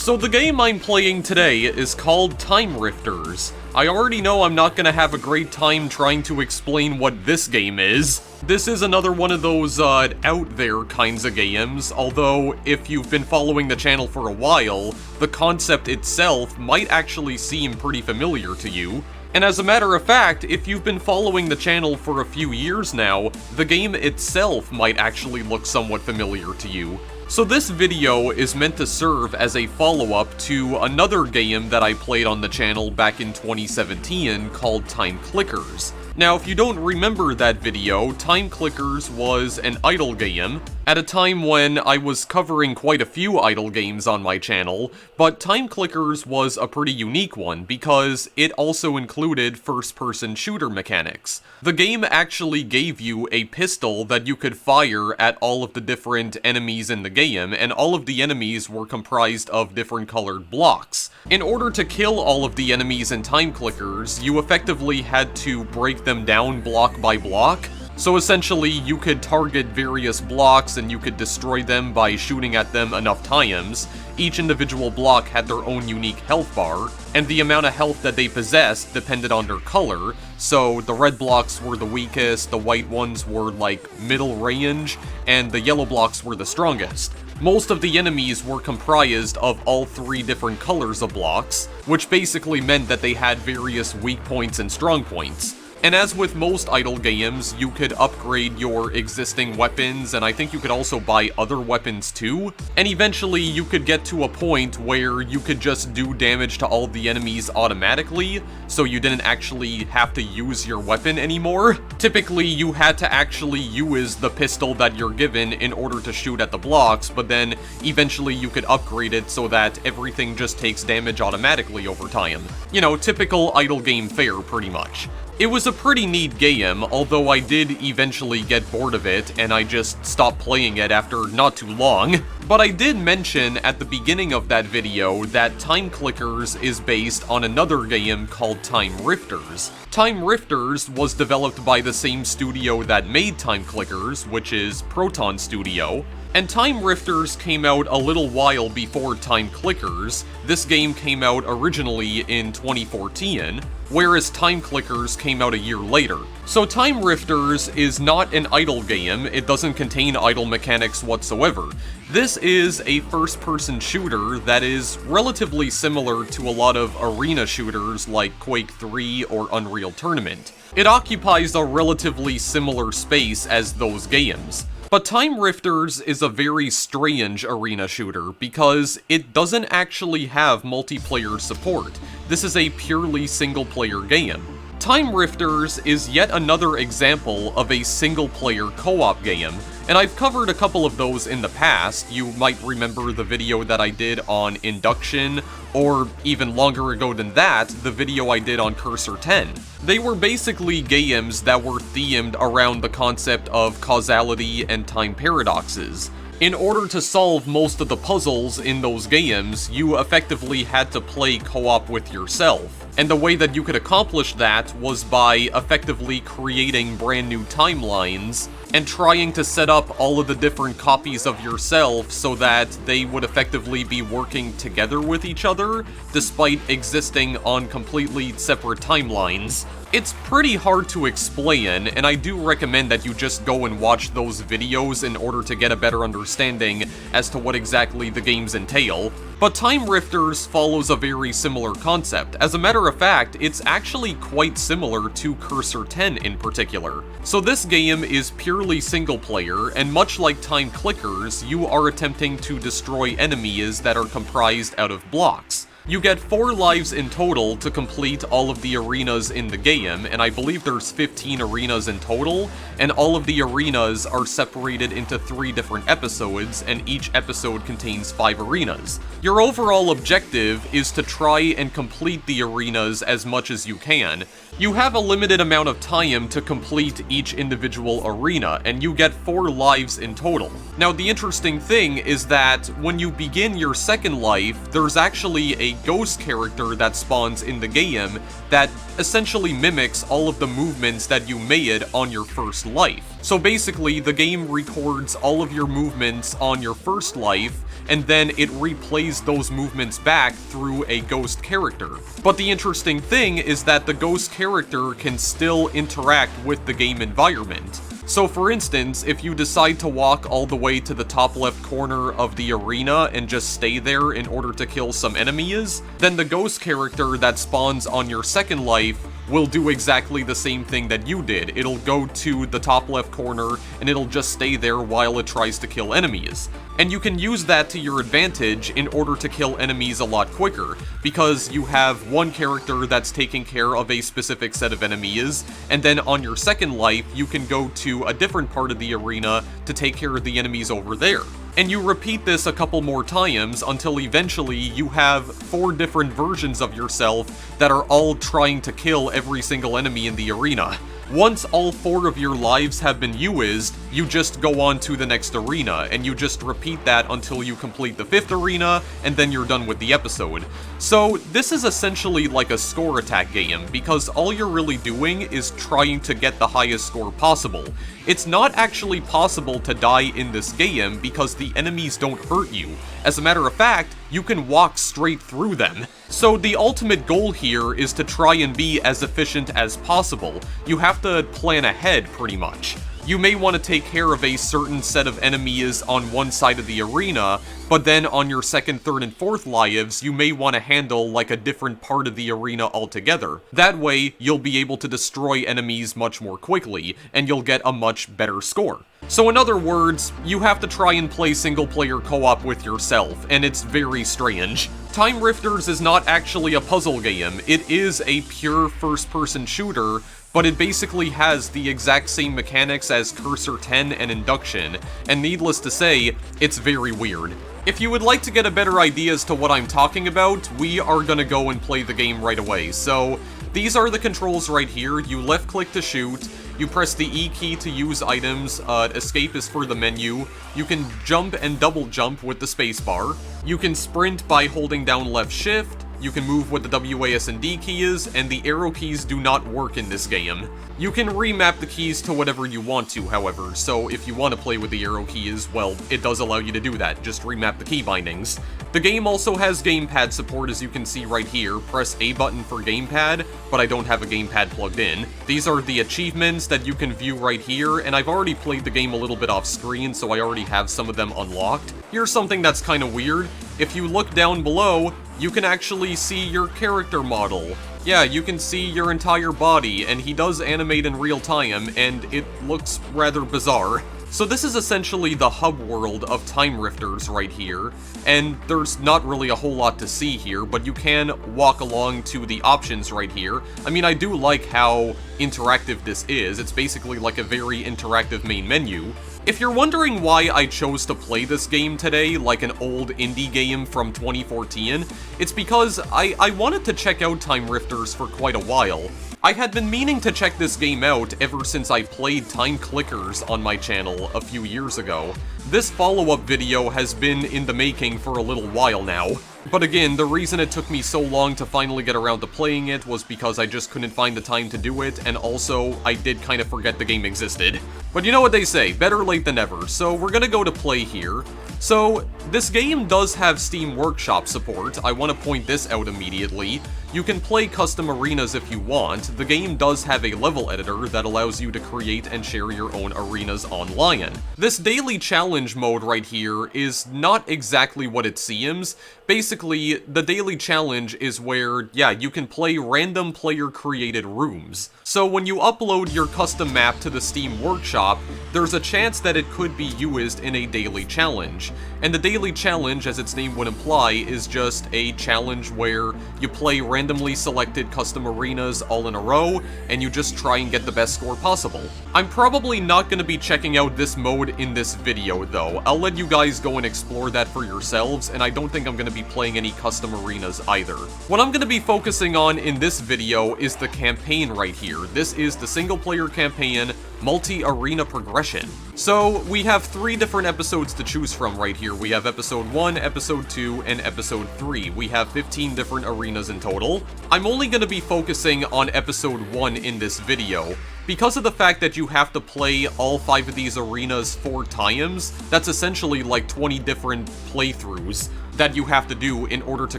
So the game I'm playing today is called Time Rifters. I already know I'm not gonna have a great time trying to explain what this game is. This is another one of those, out there kinds of games, although if you've been following the channel for a while, the concept itself might actually seem pretty familiar to you. And as a matter of fact, if you've been following the channel for a few years now, the game itself might actually look somewhat familiar to you. So this video is meant to serve as a follow-up to another game that I played on the channel back in 2017 called Time Clickers. Now, if you don't remember that video, Time Clickers was an idle game, at a time when I was covering quite a few idle games on my channel, but Time Clickers was a pretty unique one because it also included first-person shooter mechanics. The game actually gave you a pistol that you could fire at all of the different enemies in the game, and all of the enemies were comprised of different colored blocks. In order to kill all of the enemies in Time Clickers, you effectively had to break them down block by block. So essentially, you could target various blocks and you could destroy them by shooting at them enough times. Each individual block had their own unique health bar, and the amount of health that they possessed depended on their color. So the red blocks were the weakest, the white ones were like middle range, and the yellow blocks were the strongest. Most of the enemies were comprised of all three different colors of blocks, which basically meant that they had various weak points and strong points. And as with most idle games, you could upgrade your existing weapons, and I think you could also buy other weapons too. And eventually you could get to a point where you could just do damage to all the enemies automatically, so you didn't actually have to use your weapon anymore. Typically, you had to actually use the pistol that you're given in order to shoot at the blocks, but then eventually you could upgrade it so that everything just takes damage automatically over time. You know, typical idle game fare, pretty much. It was a pretty neat game, although I did eventually get bored of it, and I just stopped playing it after not too long. But I did mention at the beginning of that video that Time Clickers is based on another game called Time Rifters. Time Rifters was developed by the same studio that made Time Clickers, which is Proton Studio. And Time Rifters came out a little while before Time Clickers. This game came out originally in 2014, whereas Time Clickers came out a year later. So Time Rifters is not an idle game, it doesn't contain idle mechanics whatsoever. This is a first-person shooter that is relatively similar to a lot of arena shooters like Quake 3 or Unreal Tournament. It occupies a relatively similar space as those games. But Time Rifters is a very strange arena shooter because it doesn't actually have multiplayer support. This is a purely single-player game. Time Rifters is yet another example of a single-player co-op game, and I've covered a couple of those in the past. You might remember the video that I did on Induction, or even longer ago than that, the video I did on Cursor 10. They were basically games that were themed around the concept of causality and time paradoxes. In order to solve most of the puzzles in those games, you effectively had to play co-op with yourself. And the way that you could accomplish that was by effectively creating brand new timelines and trying to set up all of the different copies of yourself so that they would effectively be working together with each other, despite existing on completely separate timelines. It's pretty hard to explain, and I do recommend that you just go and watch those videos in order to get a better understanding as to what exactly the games entail. But Time Rifters follows a very similar concept. As a matter of fact, it's actually quite similar to Cursor 10 in particular. So this game is purely single player, and much like Time Clickers, you are attempting to destroy enemies that are comprised out of blocks. You get 4 lives in total to complete all of the arenas in the game, and I believe there's 15 arenas in total, and all of the arenas are separated into 3 different episodes, and each episode contains 5 arenas. Your overall objective is to try and complete the arenas as much as you can. You have a limited amount of time to complete each individual arena, and you get 4 lives in total. Now, the interesting thing is that when you begin your second life, there's actually a a ghost character that spawns in the game that essentially mimics all of the movements that you made on your first life. So basically, the game records all of your movements on your first life, and then it replays those movements back through a ghost character. But the interesting thing is that the ghost character can still interact with the game environment. So for instance, if you decide to walk all the way to the top left corner of the arena and just stay there in order to kill some enemies, then the ghost character that spawns on your second life will do exactly the same thing that you did. It'll go to the top left corner and it'll just stay there while it tries to kill enemies. And you can use that to your advantage in order to kill enemies a lot quicker, because you have one character that's taking care of a specific set of enemies, and then on your second life, you can go to a different part of the arena to take care of the enemies over there. And you repeat this a couple more times until eventually you have 4 different versions of yourself that are all trying to kill every single enemy in the arena. Once all 4 of your lives have been used, you just go on to the next arena, and you just repeat that until you complete the 5th arena, and then you're done with the episode. So this is essentially like a score attack game, because all you're really doing is trying to get the highest score possible. It's not actually possible to die in this game because the enemies don't hurt you. As a matter of fact, you can walk straight through them. So the ultimate goal here is to try and be as efficient as possible. You have to plan ahead, pretty much. You may want to take care of a certain set of enemies on one side of the arena, but then on your 2nd, 3rd, and 4th lives, you may want to handle like a different part of the arena altogether. That way, you'll be able to destroy enemies much more quickly, and you'll get a much better score. So in other words, you have to try and play single-player co-op with yourself, and it's very strange. Time Rifters is not actually a puzzle game, it is a pure first-person shooter, but it basically has the exact same mechanics as Cursor 10 and Induction, and needless to say, it's very weird. If you would like to get a better idea as to what I'm talking about, we are gonna go and play the game right away. So, these are the controls right here. You left-click to shoot, you press the E key to use items, escape is for the menu, you can jump and double jump with the spacebar, you can sprint by holding down left shift, you can move with the WASD keys, and the arrow keys do not work in this game. You can remap the keys to whatever you want to, however, so if you want to play with the arrow keys, well, it does allow you to do that, just remap the key bindings. The game also has Gamepad Support, as you can see right here. Press A button for Gamepad, but I don't have a gamepad plugged in. These are the achievements that you can view right here, and I've already played the game a little bit off screen, so I already have some of them unlocked. Here's something that's kind of weird. If you look down below, you can actually see your character model. Yeah, you can see your entire body, and he does animate in real time, and it looks rather bizarre. So this is essentially the hub world of Time Rifters right here, and there's not really a whole lot to see here, but you can walk along to the options right here. I mean, I do like how interactive this is. It's basically like a very interactive main menu. If you're wondering why I chose to play this game today, like an old indie game from 2014, it's because I wanted to check out Time Rifters for quite a while. I had been meaning to check this game out ever since I played Time Clickers on my channel a few years ago. This follow-up video has been in the making for a little while now. But again, the reason it took me so long to finally get around to playing it was because I just couldn't find the time to do it, and also, I did kind of forget the game existed. But you know what they say, better late than never, so we're gonna go to play here. So, this game does have Steam Workshop support. I want to point this out immediately. You can play custom arenas if you want. The game does have a level editor that allows you to create and share your own arenas online. This daily challenge mode right here is not exactly what it seems. Basically, the daily challenge is where, yeah, you can play random player-created rooms. So when you upload your custom map to the Steam Workshop, there's a chance that it could be used in a daily challenge. And the daily challenge, as its name would imply, is just a challenge where you play randomly selected custom arenas all in a row, and you just try and get the best score possible. I'm probably not going to be checking out this mode in this video, though. I'll let you guys go and explore that for yourselves, and I don't think I'm going to be playing any custom arenas either. What I'm going to be focusing on in this video is the campaign right here. This is the single-player campaign, multi-arena progression. So, we have 3 different episodes to choose from right here. We have episode 1, episode 2, and episode 3. We have 15 different arenas in total. I'm only going to be focusing on episode 1 in this video. Because of the fact that you have to play all 5 of these arenas 4 times, that's essentially like 20 different playthroughs that you have to do in order to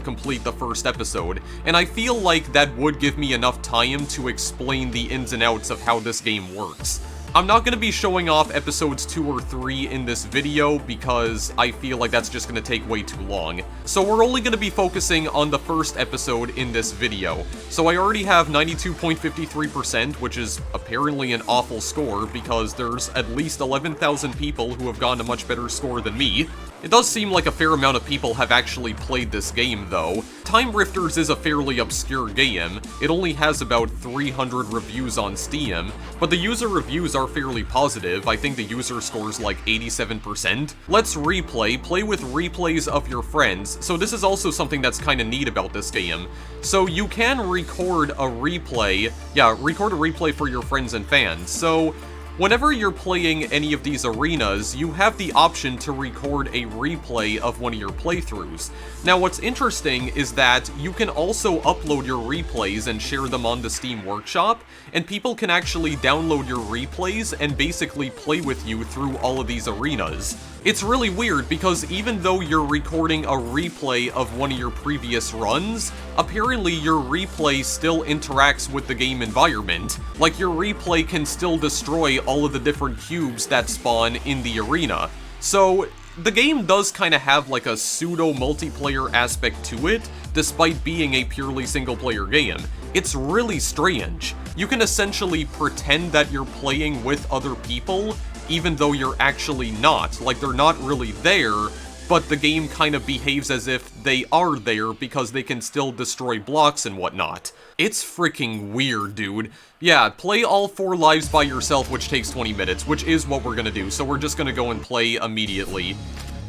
complete the first episode, and I feel like that would give me enough time to explain the ins and outs of how this game works. I'm not going to be showing off episodes 2 or 3 in this video because I feel like that's just going to take way too long. So we're only going to be focusing on the first episode in this video. So I already have 92.53%, which is apparently an awful score because there's at least 11,000 people who have gotten a much better score than me. It does seem like a fair amount of people have actually played this game, though. Time Rifters is a fairly obscure game. It only has about 300 reviews on Steam, but the user reviews are fairly positive. I think the user score's like 87%. Let's replay. Play with replays of your friends. So this is also something that's kind of neat about this game. So you can record a replay. Yeah, record a replay for your friends and fans. So whenever you're playing any of these arenas, you have the option to record a replay of one of your playthroughs. Now what's interesting is that you can also upload your replays and share them on the Steam Workshop, and people can actually download your replays and basically play with you through all of these arenas. It's really weird because even though you're recording a replay of one of your previous runs, apparently your replay still interacts with the game environment. Like, your replay can still destroy all of the different cubes that spawn in the arena. So the game does kind of have like a pseudo-multiplayer aspect to it, despite being a purely single-player game. It's really strange. You can essentially pretend that you're playing with other people, even though you're actually not. Like, they're not really there, but the game kind of behaves as if they are there because they can still destroy blocks and whatnot. It's freaking weird, dude. Yeah, play all 4 lives by yourself, which takes 20 minutes, which is what we're gonna do, so we're just gonna go and play immediately.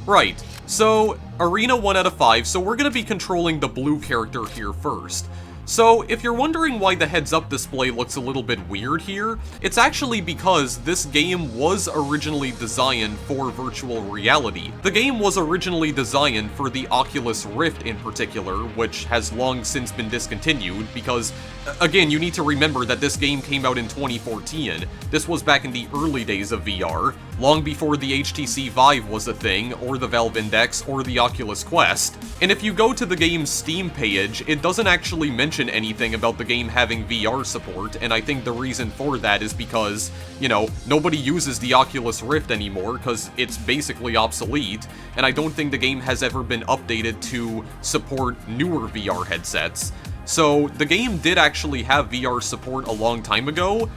Right, so Arena 1 out of 5, so we're gonna be controlling the blue character here first. So, if you're wondering why the heads-up display looks a little bit weird here, it's actually because this game was originally designed for virtual reality. The game was originally designed for the Oculus Rift in particular, which has long since been discontinued because, again, you need to remember that this game came out in 2014. This was back in the early days of VR, long before the HTC Vive was a thing, or the Valve Index, or the Oculus Quest. And if you go to the game's Steam page, it doesn't actually mention anything about the game having VR support, and I think the reason for that is because, you know, nobody uses the Oculus Rift anymore because it's basically obsolete, and I don't think the game has ever been updated to support newer VR headsets. So the game did actually have VR support a long time ago,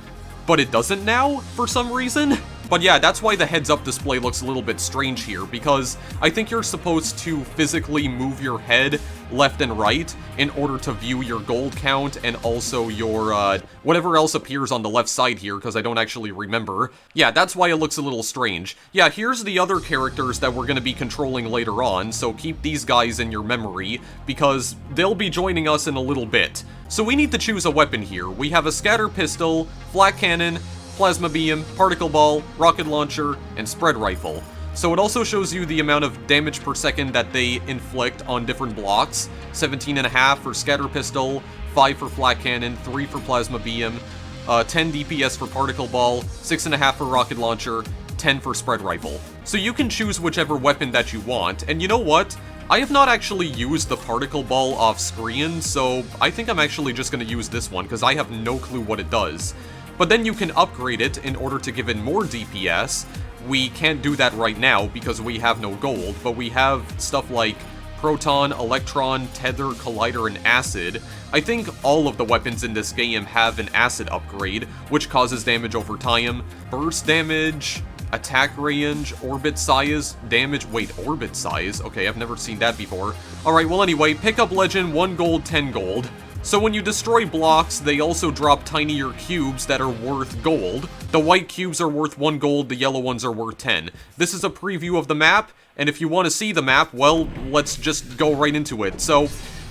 but it doesn't now, for some reason. But yeah, that's why the heads-up display looks a little bit strange here, because I think you're supposed to physically move your head left and right in order to view your gold count and also your, whatever else appears on the left side here, because I don't actually remember. Yeah, that's why it looks a little strange. Yeah, here's the other characters that we're going to be controlling later on, so keep these guys in your memory, because they'll be joining us in a little bit. So we need to choose a weapon here. We have a scatter pistol, flak cannon, plasma beam, particle ball, rocket launcher, and spread rifle. So it also shows you the amount of damage per second that they inflict on different blocks. 17.5 for scatter pistol, 5 for flak cannon, 3 for plasma beam, 10 DPS for particle ball, 6.5 for rocket launcher, 10 for spread rifle. So you can choose whichever weapon that you want, and you know what? I have not actually used the particle ball off screen, so I think I'm actually just going to use this one, because I have no clue what it does. But then you can upgrade it in order to give it more DPS. We can't do that right now because we have no gold, but we have stuff like Proton, Electron, Tether, Collider, and Acid. I think all of the weapons in this game have an Acid upgrade, which causes damage over time, burst damage, attack range, orbit size, damage. Wait, orbit size? Okay, I've never seen that before. Alright, well anyway, pick up legend, 1 gold, 10 gold. So when you destroy blocks, they also drop tinier cubes that are worth gold. The white cubes are worth 1 gold, the yellow ones are worth 10. This is a preview of the map, and if you want to see the map, well, let's just go right into it. So,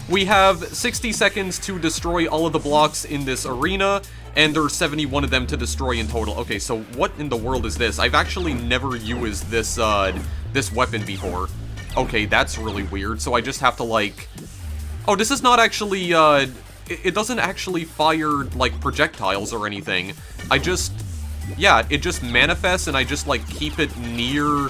We have 60 seconds to destroy all of the blocks in this arena, and there's 71 of them to destroy in total. Okay, so what in the world is this? I've actually never used this, this weapon before. Okay, that's really weird, so I just have to, like... Oh, this is not actually, it doesn't actually fire, like, projectiles or anything. I just... Yeah, it just manifests, and I just, like, keep it near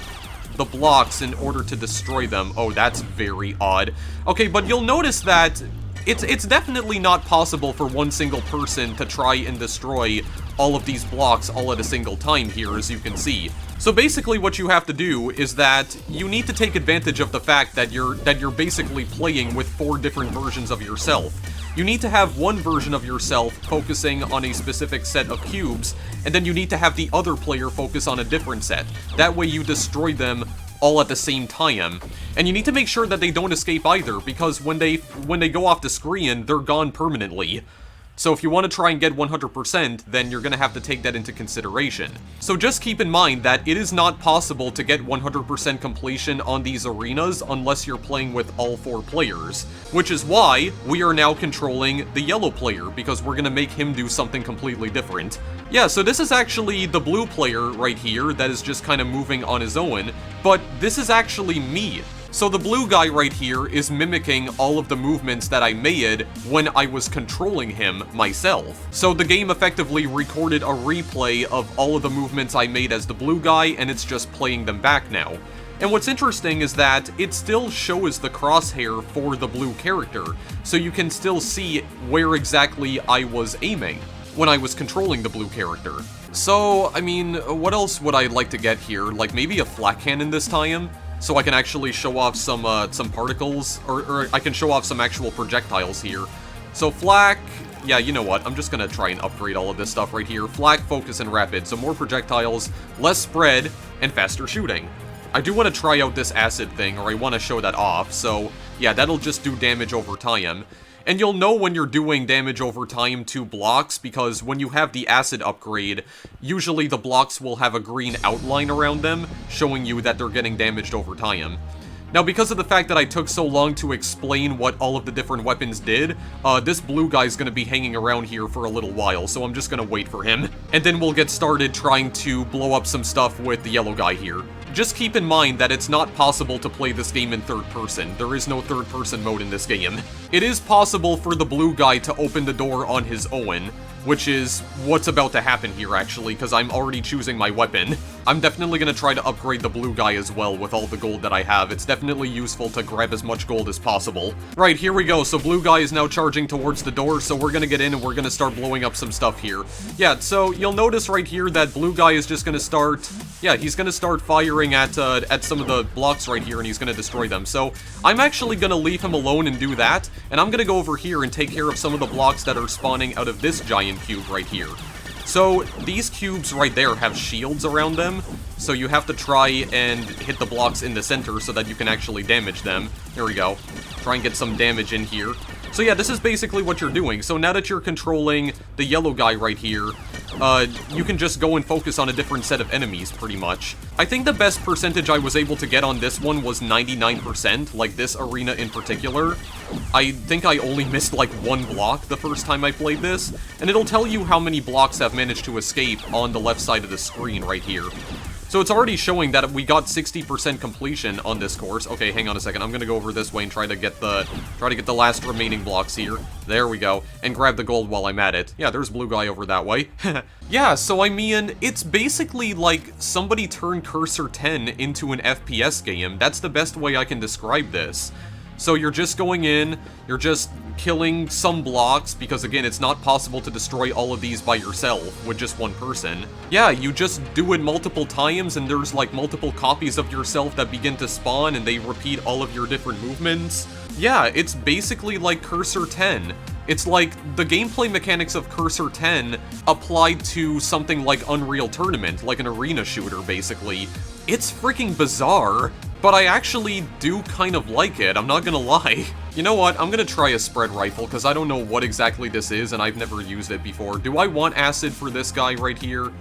the blocks in order to destroy them. Oh, that's very odd. Okay, but you'll notice that it's definitely not possible for one single person to try and destroy all of these blocks all at a single time here, as you can see. So basically what you have to do is that you need to take advantage of the fact that you're basically playing with 4 different versions of yourself. You need to have one version of yourself focusing on a specific set of cubes, and then you need to have the other player focus on a different set. That way you destroy them all at the same time. And you need to make sure that they don't escape either, because when they go off the screen, they're gone permanently. So if you want to try and get 100%, then you're going to have to take that into consideration. So just keep in mind that it is not possible to get 100% completion on these arenas unless you're playing with all 4 players. Which is why we are now controlling the yellow player, because we're going to make him do something completely different. Yeah, so this is actually the blue player right here that is just kind of moving on his own, but this is actually me. So the blue guy right here is mimicking all of the movements that I made when I was controlling him myself. So the game effectively recorded a replay of all of the movements I made as the blue guy, and it's just playing them back now. And what's interesting is that it still shows the crosshair for the blue character, so you can still see where exactly I was aiming when I was controlling the blue character. So, I mean, what else would I like to get here? Like maybe a flak cannon this time? So I can actually show off some particles, or I can show off some actual projectiles here. So flak, yeah, you know what, I'm just gonna try and upgrade all of this stuff right here. Flak, focus, and rapid, so more projectiles, less spread, and faster shooting. I do want to try out this acid thing, or I want to show that off, so yeah, that'll just do damage over time. And you'll know when you're doing damage over time to blocks, because when you have the acid upgrade, usually the blocks will have a green outline around them, showing you that they're getting damaged over time. Now, because of the fact that I took so long to explain what all of the different weapons did, this blue guy's gonna be hanging around here for a little while, so I'm just gonna wait for him. And then we'll get started trying to blow up some stuff with the yellow guy here. Just keep in mind that it's not possible to play this game in third person. There is no third person mode in this game. It is possible for the blue guy to open the door on his own, which is what's about to happen here, actually, because I'm already choosing my weapon. I'm definitely going to try to upgrade the blue guy as well with all the gold that I have. It's definitely useful to grab as much gold as possible. Right, here we go. So blue guy is now charging towards the door, so we're going to get in and we're going to start blowing up some stuff here. Yeah, so you'll notice right here that blue guy is just going to start... Yeah, he's going to start firing at some of the blocks right here, and he's going to destroy them. So I'm actually going to leave him alone and do that, and I'm going to go over here and take care of some of the blocks that are spawning out of this giant cube right here. So these cubes right there have shields around them, so you have to try and hit the blocks in the center so that you can actually damage them. There we go. Try and get some damage in here. So yeah, this is basically what you're doing. So now that you're controlling the yellow guy right here, you can just go and focus on a different set of enemies, pretty much. I think the best percentage I was able to get on this one was 99%, like this arena in particular. I think I only missed like one block the first time I played this, and it'll tell you how many blocks have managed to escape on the left side of the screen right here. So it's already showing that we got 60% completion on this course. Okay, hang on a second. I'm gonna go over this way and try to get the last remaining blocks here. There we go. And grab the gold while I'm at it. Yeah, there's blue guy over that way. Yeah, so I mean, it's basically like somebody turned Cursor 10 into an FPS game. That's the best way I can describe this. So you're just going in, you're just killing some blocks, because again, it's not possible to destroy all of these by yourself with just one person. Yeah, you just do it multiple times, and there's like multiple copies of yourself that begin to spawn, and they repeat all of your different movements. Yeah, it's basically like Cursor 10. It's like the gameplay mechanics of Cursor 10 applied to something like Unreal Tournament, like an arena shooter, basically. It's freaking bizarre, but I actually do kind of like it, I'm not gonna lie. You know what, I'm gonna try a spread rifle, because I don't know what exactly this is, and I've never used it before. Do I want acid for this guy right here?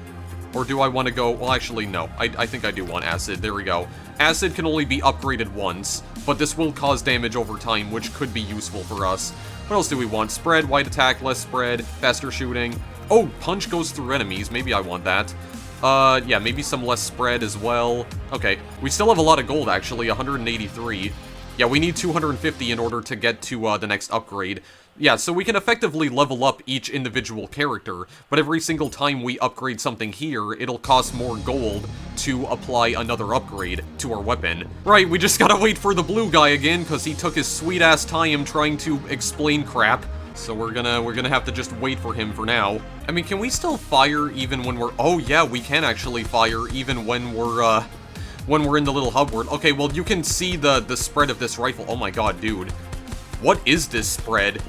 Or do I want to go... Well, actually, no. I think I do want acid. There we go. Acid can only be upgraded once. but this will cause damage over time, which could be useful for us. What else do we want? Spread, wide attack, less spread, faster shooting. Oh, punch goes through enemies. Maybe I want that. Yeah, maybe some less spread as well. Okay, we still have a lot of gold, actually, 183. Yeah, we need 250 in order to get to the next upgrade. Yeah, so we can effectively level up each individual character, but every single time we upgrade something here, it'll cost more gold to apply another upgrade to our weapon. Right, we just gotta wait for the blue guy again, because he took his sweet-ass time trying to explain crap. So we're gonna have to just wait for him for now. I mean, can we still fire even when we're... Oh yeah, we can actually fire even when we're in the little hub world. Okay, well, you can see the spread of this rifle. Oh my god, dude. What is this spread?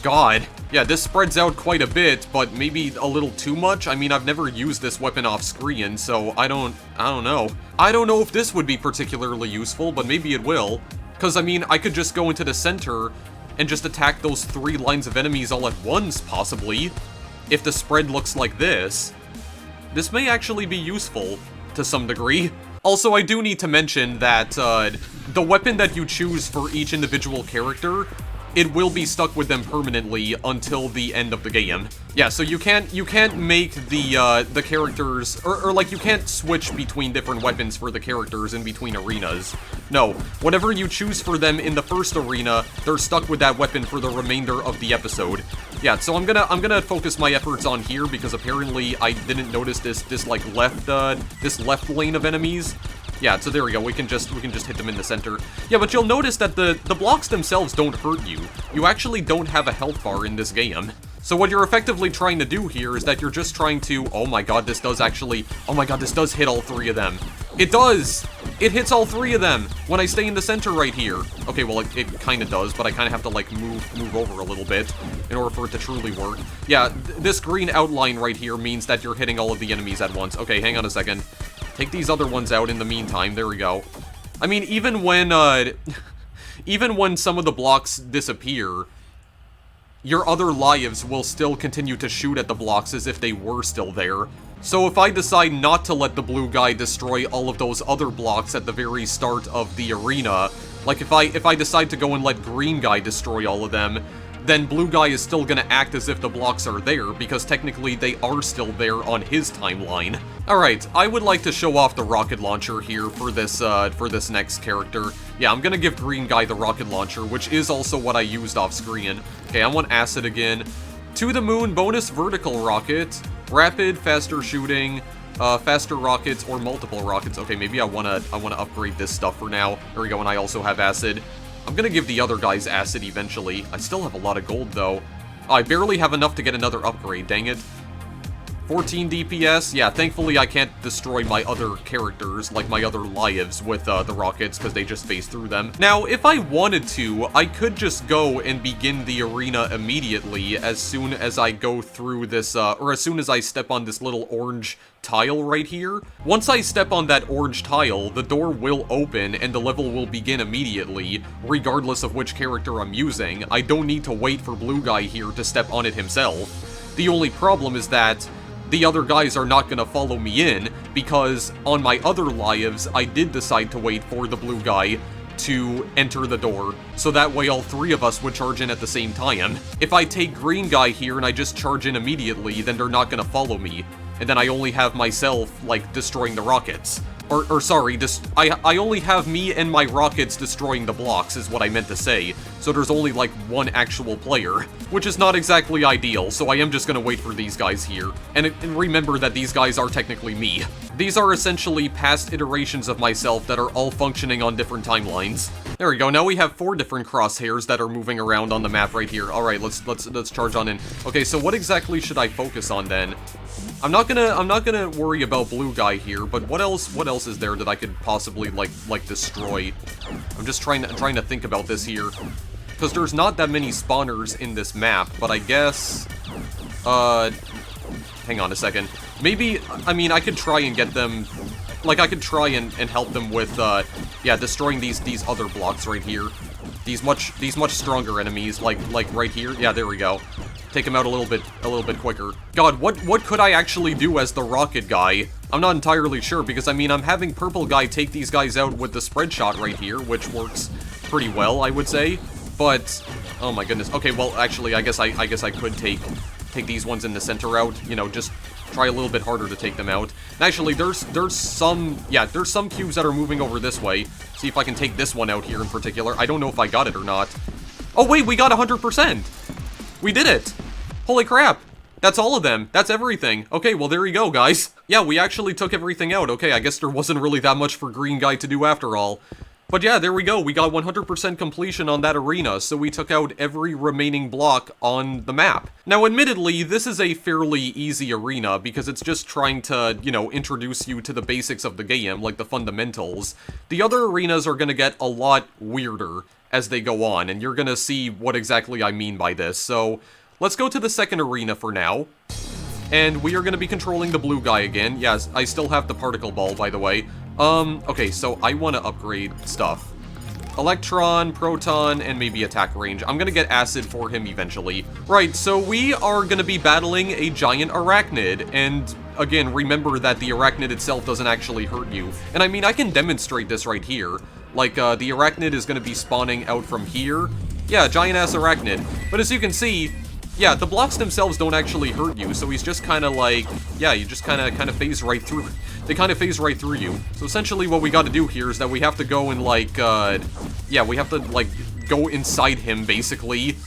God. Yeah, this spreads out quite a bit, but maybe a little too much. I mean, I've never used this weapon off screen, so I don't know. I don't know if this would be particularly useful, but maybe it will. Because, I mean, I could just go into the center and just attack those 3 lines of enemies all at once, possibly. If the spread looks like this. This may actually be useful, to some degree. Also, I do need to mention that, the weapon that you choose for each individual character, it will be stuck with them permanently until the end of the game. Yeah, so you can't make the characters, or like, you can't switch between different weapons for the characters in between arenas. No, whatever you choose for them in the first arena, they're stuck with that weapon for the remainder of the episode. Yeah, so I'm gonna focus my efforts on here, because apparently I didn't notice this like left lane of enemies. Yeah, so there we go, we can just hit them in the center. Yeah, but you'll notice that the blocks themselves don't hurt you. You actually don't have a health bar in this game. So what you're effectively trying to do here is that you're just trying to... Oh my god, this does actually... Oh my god, this does hit all 3 of them. It does! It hits all 3 of them when I stay in the center right here. Okay, well, it kind of does, but I kind of have to, like, move over a little bit in order for it to truly work. Yeah, this green outline right here means that you're hitting all of the enemies at once. Okay, hang on a second. Take these other ones out in the meantime. There we go. I mean, even when some of the blocks disappear, your other lives will still continue to shoot at the blocks as if they were still there. So if I decide not to let the blue guy destroy all of those other blocks at the very start of the arena, like if I decide to go and let green guy destroy all of them, then blue guy is still gonna act as if the blocks are there, because technically they are still there on his timeline. Alright, I would like to show off the rocket launcher here for this next character. Yeah, I'm gonna give green guy the rocket launcher, which is also what I used off screen. Okay, I want acid again. To the moon, bonus vertical rocket, rapid, faster shooting, faster rockets, or multiple rockets. Okay, maybe I wanna upgrade this stuff for now. There we go, and I also have acid. I'm gonna give the other guys acid eventually. I still have a lot of gold, though. Oh, I barely have enough to get another upgrade, dang it. 14 DPS? Yeah, thankfully I can't destroy my other characters, like my other lives, with the rockets, because they just phase through them. Now, if I wanted to, I could just go and begin the arena immediately as soon as I go through this, or as soon as I step on this little orange tile right here. Once I step on that orange tile, the door will open and the level will begin immediately, regardless of which character I'm using. I don't need to wait for blue guy here to step on it himself. The only problem is that the other guys are not gonna follow me in, because on my other lives, I did decide to wait for the blue guy to enter the door, so that way all 3 of us would charge in at the same time. If I take green guy here and I just charge in immediately, then they're not gonna follow me, and then I only have myself, like, destroying the rockets. Or sorry, I only have me and my rockets destroying the blocks, is what I meant to say. So there's only, like, 1 actual player, which is not exactly ideal, so I am just gonna wait for these guys here. And remember that these guys are technically me. These are essentially past iterations of myself that are all functioning on different timelines. There we go, now we have 4 different crosshairs that are moving around on the map right here. Alright, let's charge on in. Okay, so what exactly should I focus on then? I'm not gonna worry about blue guy here, but what else is there that I could possibly like destroy? I'm just trying to think about this here, because there's not that many spawners in this map, but I guess hang on a second. Maybe, I mean, I could try and get them, like, I could try and help them with yeah, destroying these other blocks right here. These much stronger enemies, like right here. Yeah, there we go. Take him out a little bit quicker. God, what could I actually do as the rocket guy? I'm not entirely sure, because I mean, I'm having purple guy take these guys out with the spread shot right here, which works pretty well, I would say. But, oh my goodness. Okay, well, actually, I guess I could take these ones in the center out. You know, just try a little bit harder to take them out. And actually, there's some cubes that are moving over this way. See if I can take this one out here in particular. I don't know if I got it or not. Oh, wait, we got 100%! We did it! Holy crap! That's all of them. That's everything. Okay, well, there you go, guys. Yeah, we actually took everything out. Okay, I guess there wasn't really that much for Green Guy to do after all. But yeah, there we go. We got 100% completion on that arena, so we took out every remaining block on the map. Now, admittedly, this is a fairly easy arena because it's just trying to, you know, introduce you to the basics of the game, like the fundamentals. The other arenas are gonna get a lot weirder as they go on, and you're gonna see what exactly I mean by this. So, let's go to the second arena for now. And we are going to be controlling the blue guy again. Yes, I still have the particle ball, by the way. Okay, so I want to upgrade stuff. Electron, proton, and maybe attack range. I'm going to get acid for him eventually. Right, so we are going to be battling a giant arachnid. And again, remember that the arachnid itself doesn't actually hurt you. And I mean, I can demonstrate this right here. Like, the arachnid is going to be spawning out from here. Yeah, giant-ass arachnid. But as you can see, yeah, the blocks themselves don't actually hurt you, so he's just kind of like, yeah, you just kind of phase right through. They kind of phase right through you. So essentially what we got to do here is that we have to go and like, yeah, we have to like go inside him basically.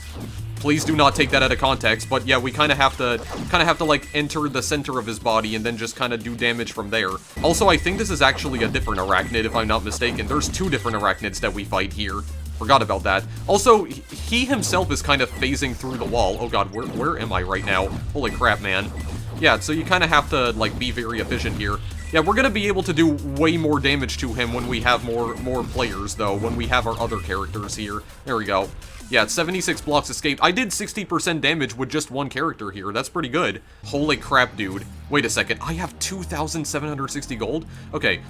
Please do not take that out of context, but yeah, we kind of have to like enter the center of his body and then just kind of do damage from there. Also, I think this is actually a different arachnid, if I'm not mistaken. There's two different arachnids that we fight here. Forgot about that. Also, he himself is kind of phasing through the wall. Oh god, where am I right now? Holy crap, man. Yeah, so you kind of have to, like, be very efficient here. Yeah, we're gonna be able to do way more damage to him when we have more players, though, when we have our other characters here. There we go. Yeah, 76 blocks escaped. I did 60% damage with just one character here. That's pretty good. Holy crap, dude. Wait a second. I have 2,760 gold? Okay.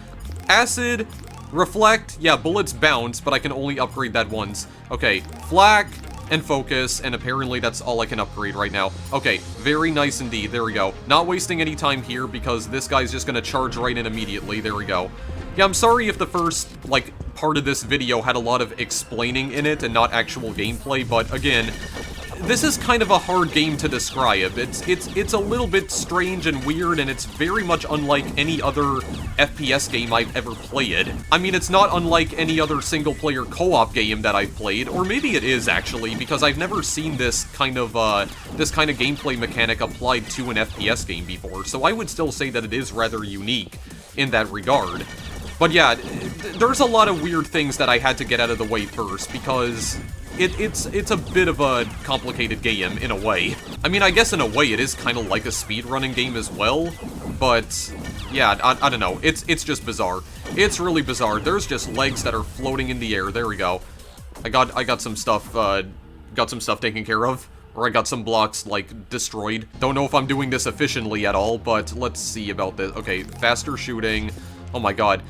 Acid, reflect, yeah, bullets bounce, but I can only upgrade that once. Okay, flak and focus, and apparently that's all I can upgrade right now. Okay, very nice indeed. There we go. Not wasting any time here because this guy's just gonna charge right in immediately. There we go. Yeah, I'm sorry if the first, like, part of this video had a lot of explaining in it and not actual gameplay, but again, this is kind of a hard game to describe. It's a little bit strange and weird, and it's very much unlike any other FPS game I've ever played. I mean, it's not unlike any other single-player co-op game that I've played, or maybe it is, actually, because I've never seen this kind of gameplay mechanic applied to an FPS game before, so I would still say that it is rather unique in that regard. But yeah, there's a lot of weird things that I had to get out of the way first, because it's a bit of a complicated game, in a way. I mean, I guess in a way it is kind of like a speedrunning game as well, but yeah, I don't know. It's just bizarre. It's really bizarre. There's just legs that are floating in the air. There we go. I got some stuff taken care of. Or I got some blocks, like, destroyed. Don't know if I'm doing this efficiently at all, but let's see about this. Okay, faster shooting. Oh my god.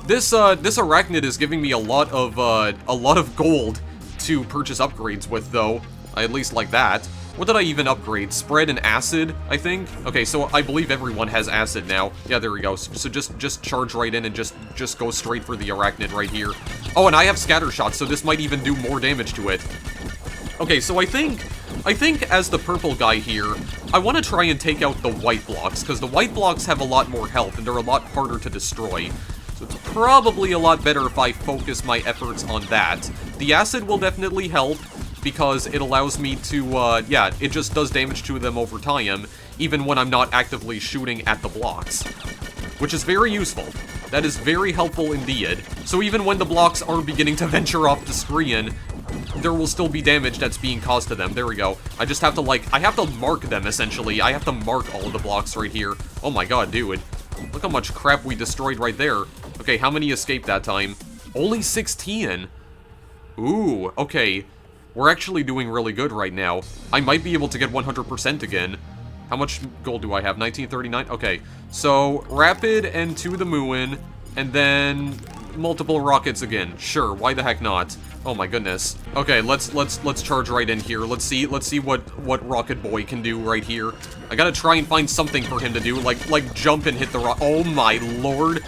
This arachnid is giving me a lot of gold to purchase upgrades with, though. I at least like that. What did I even upgrade? Spread and acid, I think? Okay, so I believe everyone has acid now. Yeah, there we go. So just charge right in and just go straight for the arachnid right here. Oh, and I have scatter shots, so this might even do more damage to it. Okay, so I think as the purple guy here, I want to try and take out the white blocks, because the white blocks have a lot more health, and they're a lot harder to destroy. So it's probably a lot better if I focus my efforts on that. The acid will definitely help, because it allows me to, yeah, it just does damage to them over time, even when I'm not actively shooting at the blocks. Which is very useful. That is very helpful indeed. So even when the blocks are beginning to venture off the screen, there will still be damage that's being caused to them. There we go. I just have to, like, I have to mark them, essentially. I have to mark all of the blocks right here. Oh my god, dude. Look how much crap we destroyed right there. Okay, how many escaped that time? Only 16. Ooh, okay. We're actually doing really good right now. I might be able to get 100% again. How much gold do I have? 1939? Okay. So, rapid and to the moon, and then multiple rockets again. Sure, why the heck not? Oh my goodness. Okay, let's charge right in here. Let's see what Rocket Boy can do right here. I gotta try and find something for him to do, like jump and hit the rock. Oh my lord.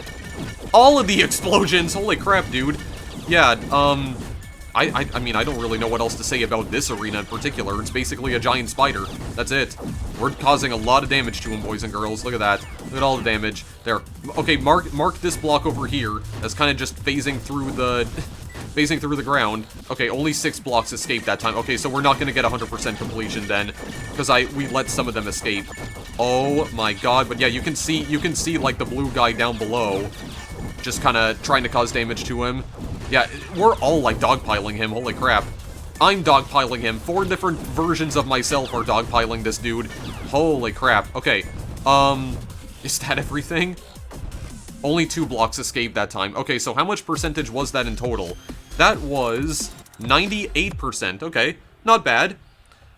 All of the explosions. Holy crap, dude. Yeah, I mean, I don't really know what else to say about this arena in particular. It's basically a giant spider. That's it. We're causing a lot of damage to him, boys and girls. Look at that. Look at all the damage. There. Okay, mark this block over here as kind of just phasing through the... phasing through the ground. Okay, only 6 blocks escaped that time. Okay, so we're not gonna get 100% completion then, because we let some of them escape. Oh my god, but yeah, you can see like the blue guy down below, just kind of trying to cause damage to him. Yeah, we're all like dogpiling him, holy crap. I'm dogpiling him. 4 different versions of myself are dogpiling this dude. Holy crap. Okay, is that everything? Only 2 blocks escaped that time. Okay, so how much percentage was that in total? That was 98%. Okay, not bad.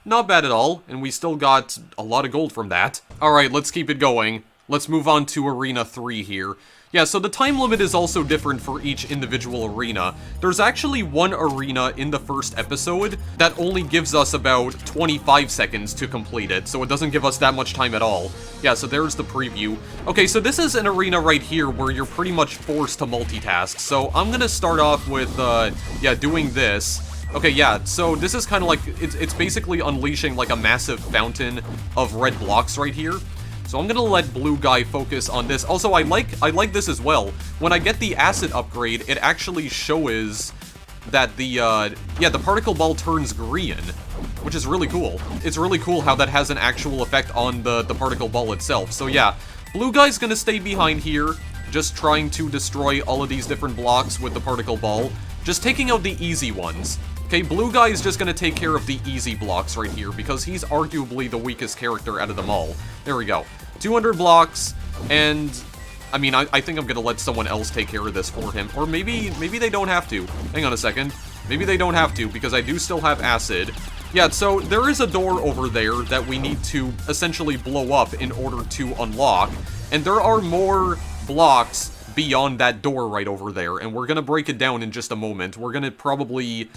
Not bad at all, and we still got a lot of gold from that. Alright, let's keep it going. Let's move on to Arena 3 here. Yeah, so the time limit is also different for each individual arena. There's actually one arena in the first episode that only gives us about 25 seconds to complete it, so it doesn't give us that much time at all. Yeah, so there's the preview. Okay, so this is an arena right here where you're pretty much forced to multitask. So I'm gonna start off with, yeah, doing this. Okay, yeah, so this is kind of like, it's basically unleashing like a massive fountain of red blocks right here. So I'm gonna let blue guy focus on this. Also, I like this as well. When I get the acid upgrade, it actually shows that the, yeah, the particle ball turns green, which is really cool. It's really cool how that has an actual effect on the particle ball itself. So yeah, blue guy's gonna stay behind here, just trying to destroy all of these different blocks with the particle ball, just taking out the easy ones. Okay, blue guy is just gonna take care of the easy blocks right here, because he's arguably the weakest character out of them all. There we go. 200 blocks, and I mean, I think I'm gonna let someone else take care of this for him. Or maybe they don't have to. Hang on a second. Maybe they don't have to, because I do still have acid. Yeah, so there is a door over there that we need to essentially blow up in order to unlock, and there are more blocks beyond that door right over there, and we're gonna break it down in just a moment. We're gonna probably...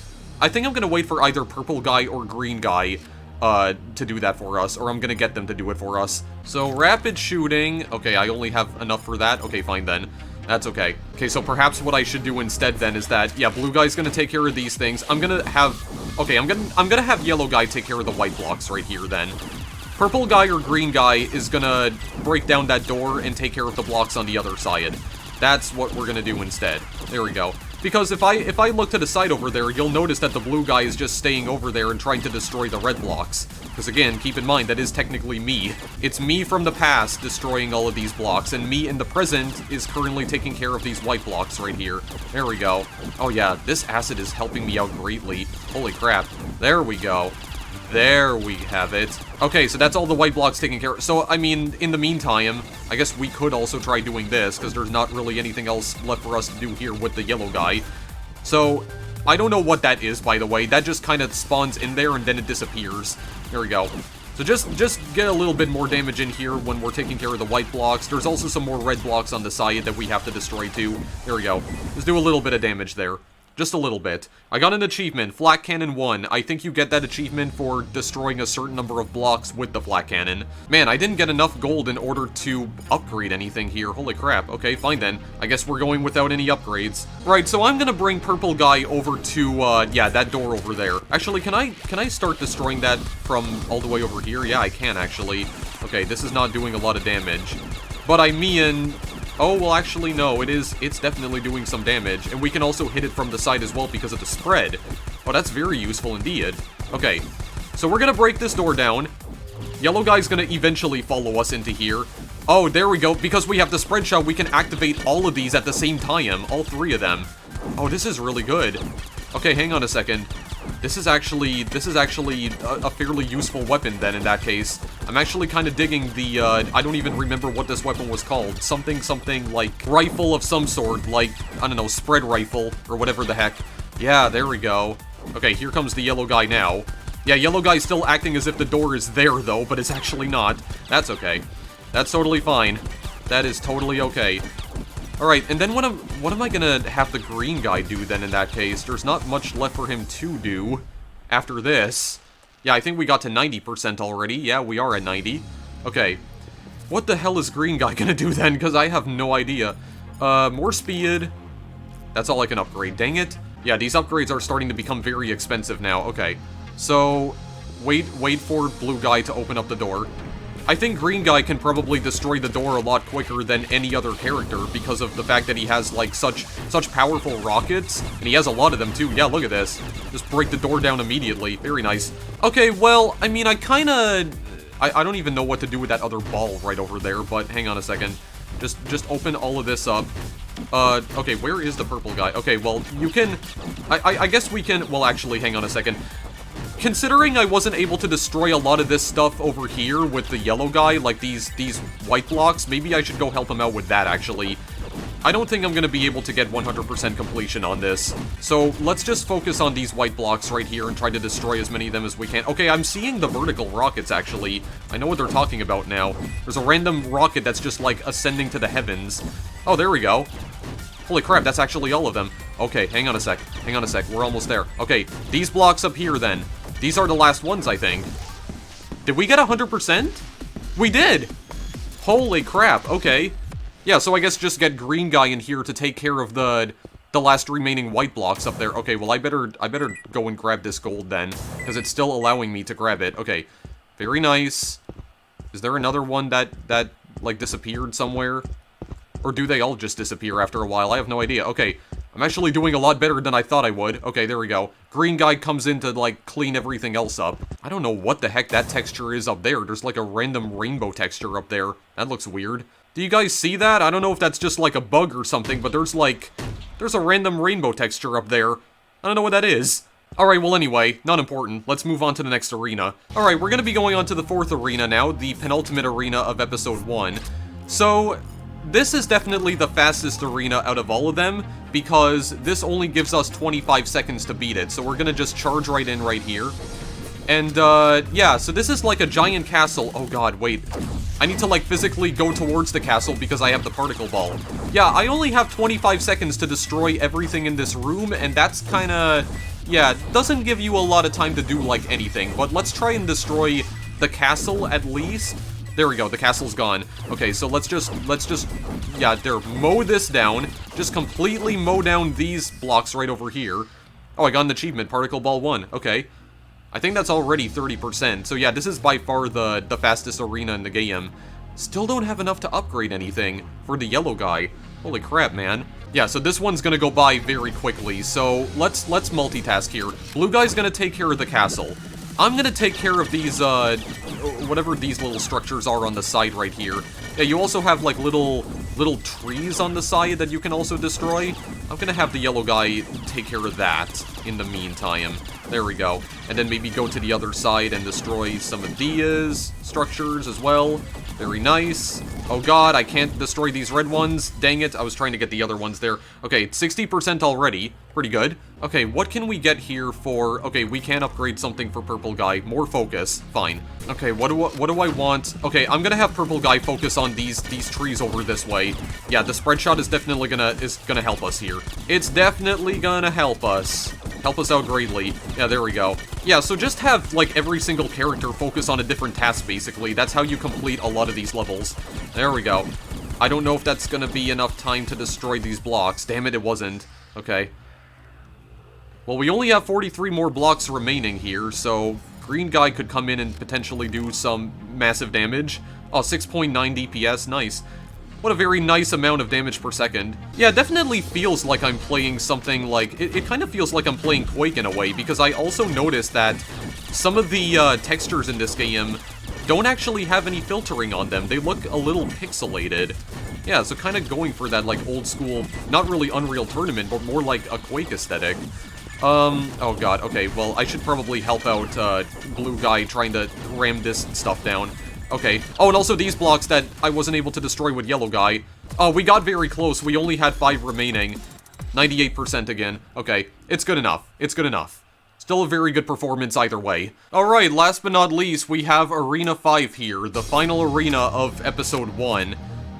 I think I'm gonna wait for either purple guy or green guy to do that for us, or I'm gonna get them to do it for us. So, rapid shooting. Okay, I only have enough for that. Okay, fine then. That's okay. Okay, so perhaps what I should do instead then is that, yeah, blue guy's gonna take care of these things. I'm gonna have... Okay, I'm gonna have yellow guy take care of the white blocks right here then. Purple guy or green guy is gonna break down that door and take care of the blocks on the other side. That's what we're gonna do instead. There we go. Because if I look to the side over there, you'll notice that the blue guy is just staying over there and trying to destroy the red blocks. Because again, keep in mind, that is technically me. It's me from the past destroying all of these blocks, and me in the present is currently taking care of these white blocks right here. There we go. Oh yeah, this acid is helping me out greatly. Holy crap. There we go. There we have it. Okay, so that's all the white blocks taken care of. So, I mean, in the meantime, I guess we could also try doing this, because there's not really anything else left for us to do here with the yellow guy. So, I don't know what that is, by the way. That just kind of spawns in there, and then it disappears. There we go. So just get a little bit more damage in here when we're taking care of the white blocks. There's also some more red blocks on the side that we have to destroy too. There we go. Let's do a little bit of damage there. Just a little bit. I got an achievement, Flak Cannon 1. I think you get that achievement for destroying a certain number of blocks with the Flak Cannon. Man, I didn't get enough gold in order to upgrade anything here. Holy crap. Okay, fine then. I guess we're going without any upgrades. Right, so I'm gonna bring Purple Guy over to, yeah, that door over there. Actually, can I start destroying that from all the way over here? Yeah, I can, actually. Okay, this is not doing a lot of damage. But I mean... Oh, well, actually, no, it's definitely doing some damage, and we can also hit it from the side as well because of the spread. Oh, that's very useful indeed. Okay, so we're gonna break this door down. Yellow guy's gonna eventually follow us into here. Oh, there we go. Because we have the spread shot, we can activate all of these at the same time. All 3 of them. Oh, this is really good. Okay, hang on a second. This is actually a fairly useful weapon then in that case. I'm actually kind of digging the, I don't even remember what this weapon was called. Something like rifle of some sort, like, I don't know, spread rifle or whatever the heck. Yeah, there we go. Okay, here comes the yellow guy now. Yeah, yellow guy's still acting as if the door is there though, but it's actually not. That's okay. That's totally fine. That is totally okay. Alright, and then what am I gonna have the green guy do then in that case? There's not much left for him to do after this. Yeah, I think we got to 90% already. Yeah, we are at 90. Okay. What the hell is green guy gonna do then? Because I have no idea. More speed. That's all I can upgrade. Dang it. Yeah, these upgrades are starting to become very expensive now. Okay, so wait for blue guy to open up the door. I think green guy can probably destroy the door a lot quicker than any other character because of the fact that he has, like, such powerful rockets, and he has a lot of them, too. Yeah, look at this. Just break the door down immediately. Very nice. Okay, well, I mean, I don't even know what to do with that other ball right over there, but hang on a second. Just open all of this up. Okay, where is the purple guy? Okay, well, you can... I guess we can... Well, actually, hang on a second. Considering I wasn't able to destroy a lot of this stuff over here with the yellow guy, like these white blocks, maybe I should go help him out with that, actually. I don't think I'm going to be able to get 100% completion on this. So let's just focus on these white blocks right here and try to destroy as many of them as we can. Okay, I'm seeing the vertical rockets, actually. I know what they're talking about now. There's a random rocket that's just, like, ascending to the heavens. Oh, there we go. Holy crap, that's actually all of them. Okay, hang on a sec. Hang on a sec. We're almost there. Okay, these blocks up here, then. These are the last ones, I think. Did we get 100%? We did! Holy crap, okay. Yeah, so I guess just get green guy in here to take care of the last remaining white blocks up there. Okay, well, I better go and grab this gold then, because it's still allowing me to grab it. Okay, very nice. Is there another one that like, disappeared somewhere? Or do they all just disappear after a while? I have no idea. Okay, I'm actually doing a lot better than I thought I would. Okay, there we go. Green guy comes in to, like, clean everything else up. I don't know what the heck that texture is up there. There's, like, a random rainbow texture up there. That looks weird. Do you guys see that? I don't know if that's just, like, a bug or something, but there's a random rainbow texture up there. I don't know what that is. Alright, well anyway, not important. Let's move on to the next arena. Alright, we're gonna be going on to the 4th arena now, the penultimate arena of episode 1. So... this is definitely the fastest arena out of all of them, because this only gives us 25 seconds to beat it, so we're gonna just charge right in right here. And, yeah, so this is like a giant castle. Oh god, wait. I need to, like, physically go towards the castle because I have the particle ball. Yeah, I only have 25 seconds to destroy everything in this room, and that's kinda... yeah, doesn't give you a lot of time to do, like, anything, but let's try and destroy the castle at least. There we go, the castle's gone. Okay, so let's just, yeah, there, mow this down. Just completely mow down these blocks right over here. Oh, I got an achievement, Particle Ball 1. Okay. I think that's already 30%. So yeah, this is by far the fastest arena in the game. Still don't have enough to upgrade anything for the yellow guy. Holy crap, man. Yeah, so this one's gonna go by very quickly. So let's multitask here. Blue guy's gonna take care of the castle. I'm gonna take care of these, whatever these little structures are on the side right here. Yeah, you also have, like, little trees on the side that you can also destroy. I'm gonna have the yellow guy take care of that in the meantime. There we go. And then maybe go to the other side and destroy some of these structures as well. Very nice. Oh god, I can't destroy these red ones. Dang it, I was trying to get the other ones there. Okay, 60% already. Pretty good. Okay, what can we get here for... okay, we can upgrade something for purple guy. More focus. Fine. Okay, what do I want? Okay, I'm gonna have purple guy focus on these trees over this way. Yeah, the spread shot is definitely gonna help us here. It's definitely gonna help us. Help us out greatly. Yeah, there we go. Yeah, so just have, like, every single character focus on a different task, basically. That's how you complete a lot of these levels. There we go. I don't know if that's gonna be enough time to destroy these blocks. Damn it, it wasn't. Okay. Well, we only have 43 more blocks remaining here, so green guy could come in and potentially do some massive damage. Oh, 6.9 DPS, nice. What a very nice amount of damage per second. Yeah, it definitely feels like I'm playing something like... It kind of feels like I'm playing Quake in a way, because I also noticed that some of the textures in this game don't actually have any filtering on them. They look a little pixelated. Yeah, so kind of going for that, like, old school, not really Unreal Tournament, but more like a Quake aesthetic. Oh god, okay, well, I should probably help out, blue guy trying to ram this stuff down. Okay. Oh, and also these blocks that I wasn't able to destroy with yellow guy. Oh, we got very close. We only had 5 remaining. 98% again. Okay, it's good enough. It's good enough. Still a very good performance either way. Alright, last but not least, we have Arena 5 here, the final arena of Episode 1.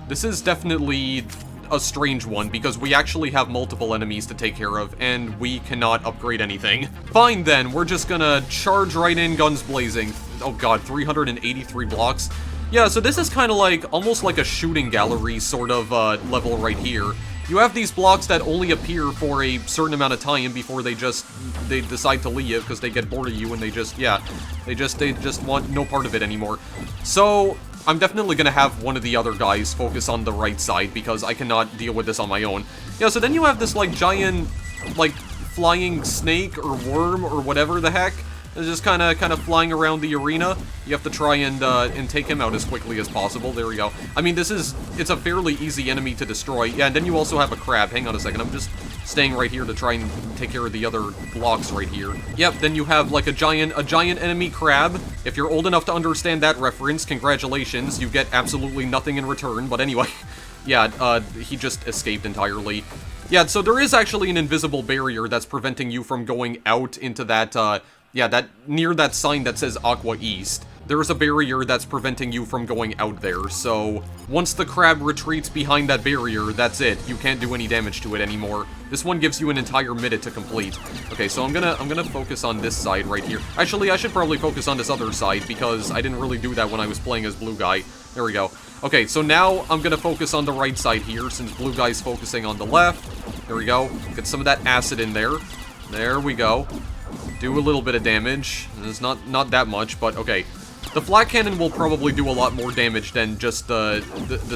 This is definitely a strange one, because we actually have multiple enemies to take care of, and we cannot upgrade anything. Fine then, we're just gonna charge right in, guns blazing. Oh god, 383 blocks. Yeah, so this is kind of like, almost like a shooting gallery sort of level right here. You have these blocks that only appear for a certain amount of time before they decide to leave because they get bored of you and they just want no part of it anymore. So I'm definitely gonna have one of the other guys focus on the right side because I cannot deal with this on my own. Yeah, so then you have this like giant like flying snake or worm or whatever the heck. It's just kind of flying around the arena. You have to try and take him out as quickly as possible. There we go. I mean, it's a fairly easy enemy to destroy. Yeah, and then you also have a crab. Hang on a second. I'm just staying right here to try and take care of the other blocks right here. Yep, then you have like a giant enemy crab. If you're old enough to understand that reference, congratulations. You get absolutely nothing in return. But anyway, yeah, he just escaped entirely. Yeah, so there is actually an invisible barrier that's preventing you from going out into that, yeah, near that sign that says Aqua East. There is a barrier that's preventing you from going out there, so once the crab retreats behind that barrier, that's it. You can't do any damage to it anymore. This one gives you an entire minute to complete. Okay, so I'm gonna focus on this side right here. Actually, I should probably focus on this other side because I didn't really do that when I was playing as Blue Guy. There we go. Okay, so now I'm gonna focus on the right side here since Blue Guy's focusing on the left. There we go. Get some of that acid in there. There we go. Do a little bit of damage. It's not that much, but okay. The flat cannon will probably do a lot more damage than just the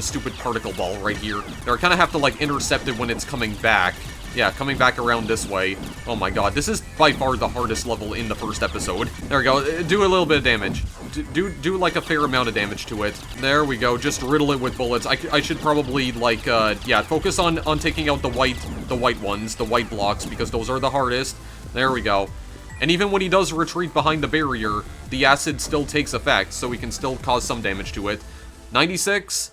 stupid particle ball right here. I kind of have to like intercept it when it's coming back. Yeah, coming back around this way. Oh my god, this is by far the hardest level in the first episode. There we go. Do a little bit of damage. Do like a fair amount of damage to it. There we go. Just riddle it with bullets. I should probably like yeah, focus on taking out the white ones, the white blocks, because those are the hardest. There we go. And even when he does retreat behind the barrier, the acid still takes effect, so we can still cause some damage to it. 96?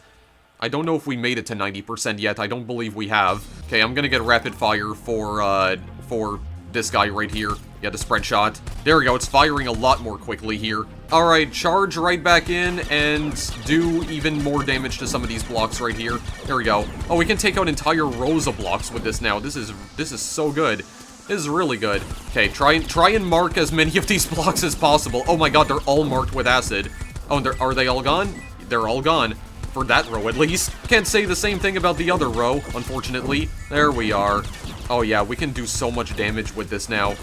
I don't know if we made it to 90% yet. I don't believe we have. Okay, I'm gonna get rapid fire for this guy right here. Yeah, the spread shot. There we go. It's firing a lot more quickly here. Alright, charge right back in and do even more damage to some of these blocks right here. There we go. Oh, we can take out entire rows of blocks with this now. This is so good. This is really good. Okay, try and mark as many of these blocks as possible. Oh my god, they're all marked with acid. Oh, and are they all gone? They're all gone. For that row, at least. Can't say the same thing about the other row, unfortunately. There we are. Oh yeah, we can do so much damage with this now.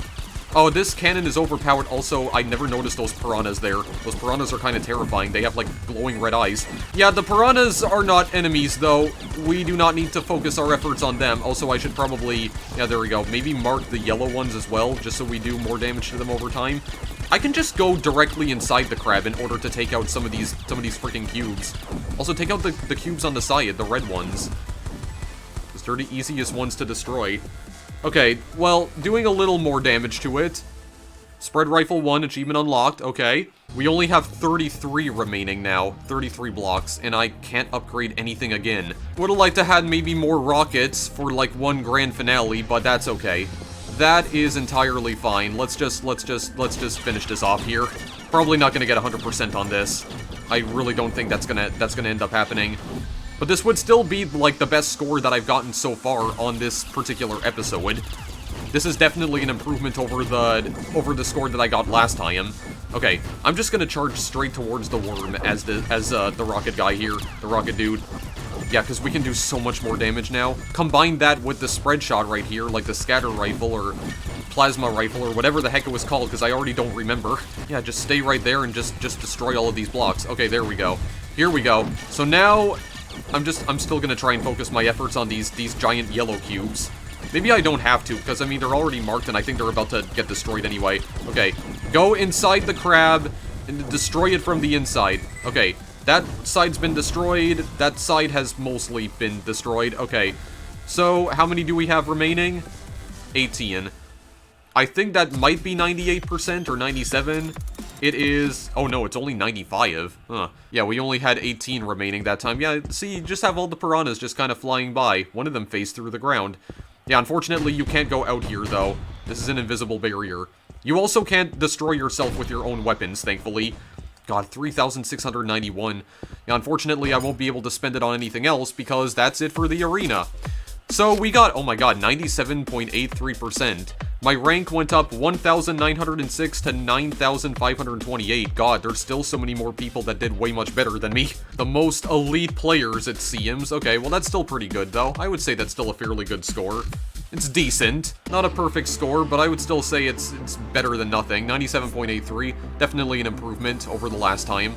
Oh, this cannon is overpowered. Also, I never noticed those piranhas there. Those piranhas are kind of terrifying. They have, like, glowing red eyes. Yeah, the piranhas are not enemies, though. We do not need to focus our efforts on them. Also, I should probably... Yeah, there we go. Maybe mark the yellow ones as well, just so we do more damage to them over time. I can just go directly inside the crab in order to take out some of these freaking cubes. Also, take out the cubes on the side, the red ones. Because they're the easiest ones to destroy. Okay, well, doing a little more damage to it. Spread Rifle 1, achievement unlocked, okay. We only have 33 remaining now, 33 blocks, and I can't upgrade anything again. Would've liked to have maybe more rockets for, like, one grand finale, but that's okay. That is entirely fine. Let's just finish this off here. Probably not gonna get 100% on this. I really don't think that's gonna end up happening. But this would still be, like, the best score that I've gotten so far on this particular episode. This is definitely an improvement over the score that I got last time. Okay, I'm just gonna charge straight towards the worm as the rocket guy here, the rocket dude. Yeah, because we can do so much more damage now. Combine that with the spread shot right here, like the scatter rifle or plasma rifle or whatever the heck it was called, because I already don't remember. Yeah, just stay right there and just destroy all of these blocks. Okay, there we go. Here we go. So now... I'm still gonna try and focus my efforts on these giant yellow cubes. Maybe I don't have to, because, I mean, they're already marked, and I think they're about to get destroyed anyway. Okay, go inside the crab, and destroy it from the inside. Okay, that side's been destroyed, that side has mostly been destroyed. Okay, so how many do we have remaining? 18. I think that might be 98% or 97. It is... Oh no, it's only 95. Huh. Yeah, we only had 18 remaining that time. Yeah, see, you just have all the piranhas just kind of flying by. One of them phased through the ground. Yeah, unfortunately, you can't go out here, though. This is an invisible barrier. You also can't destroy yourself with your own weapons, thankfully. God, 3,691. Yeah, unfortunately, I won't be able to spend it on anything else, because that's it for the arena. So we got, oh my god, 97.83%. My rank went up 1,906 to 9,528. God, there's still so many more people that did way much better than me. The most elite players, it seems. Okay, well that's still pretty good though. I would say that's still a fairly good score. It's decent. Not a perfect score, but I would still say it's better than nothing. 97.83, definitely an improvement over the last time.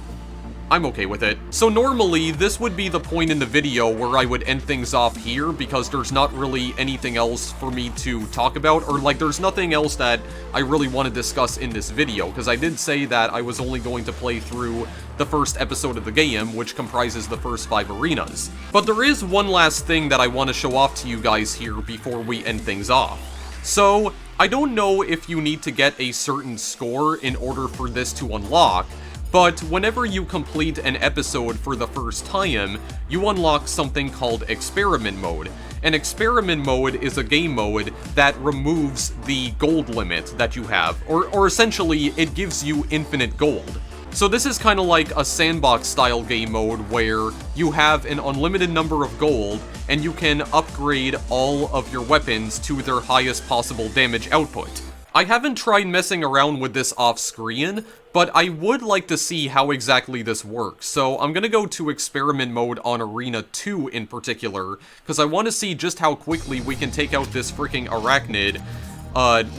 I'm okay with it. So normally, this would be the point in the video where I would end things off here, because there's not really anything else for me to talk about, or like there's nothing else that I really want to discuss in this video, because I did say that I was only going to play through the first episode of the game, which comprises the first 5 arenas. But there is one last thing that I want to show off to you guys here before we end things off. So, I don't know if you need to get a certain score in order for this to unlock, but whenever you complete an episode for the first time, you unlock something called Experiment Mode. And Experiment Mode is a game mode that removes the gold limit that you have, or essentially, it gives you infinite gold. So this is kind of like a sandbox-style game mode where you have an unlimited number of gold, and you can upgrade all of your weapons to their highest possible damage output. I haven't tried messing around with this off-screen, but I would like to see how exactly this works. So I'm gonna go to Experiment Mode on Arena 2 in particular, because I want to see just how quickly we can take out this freaking arachnid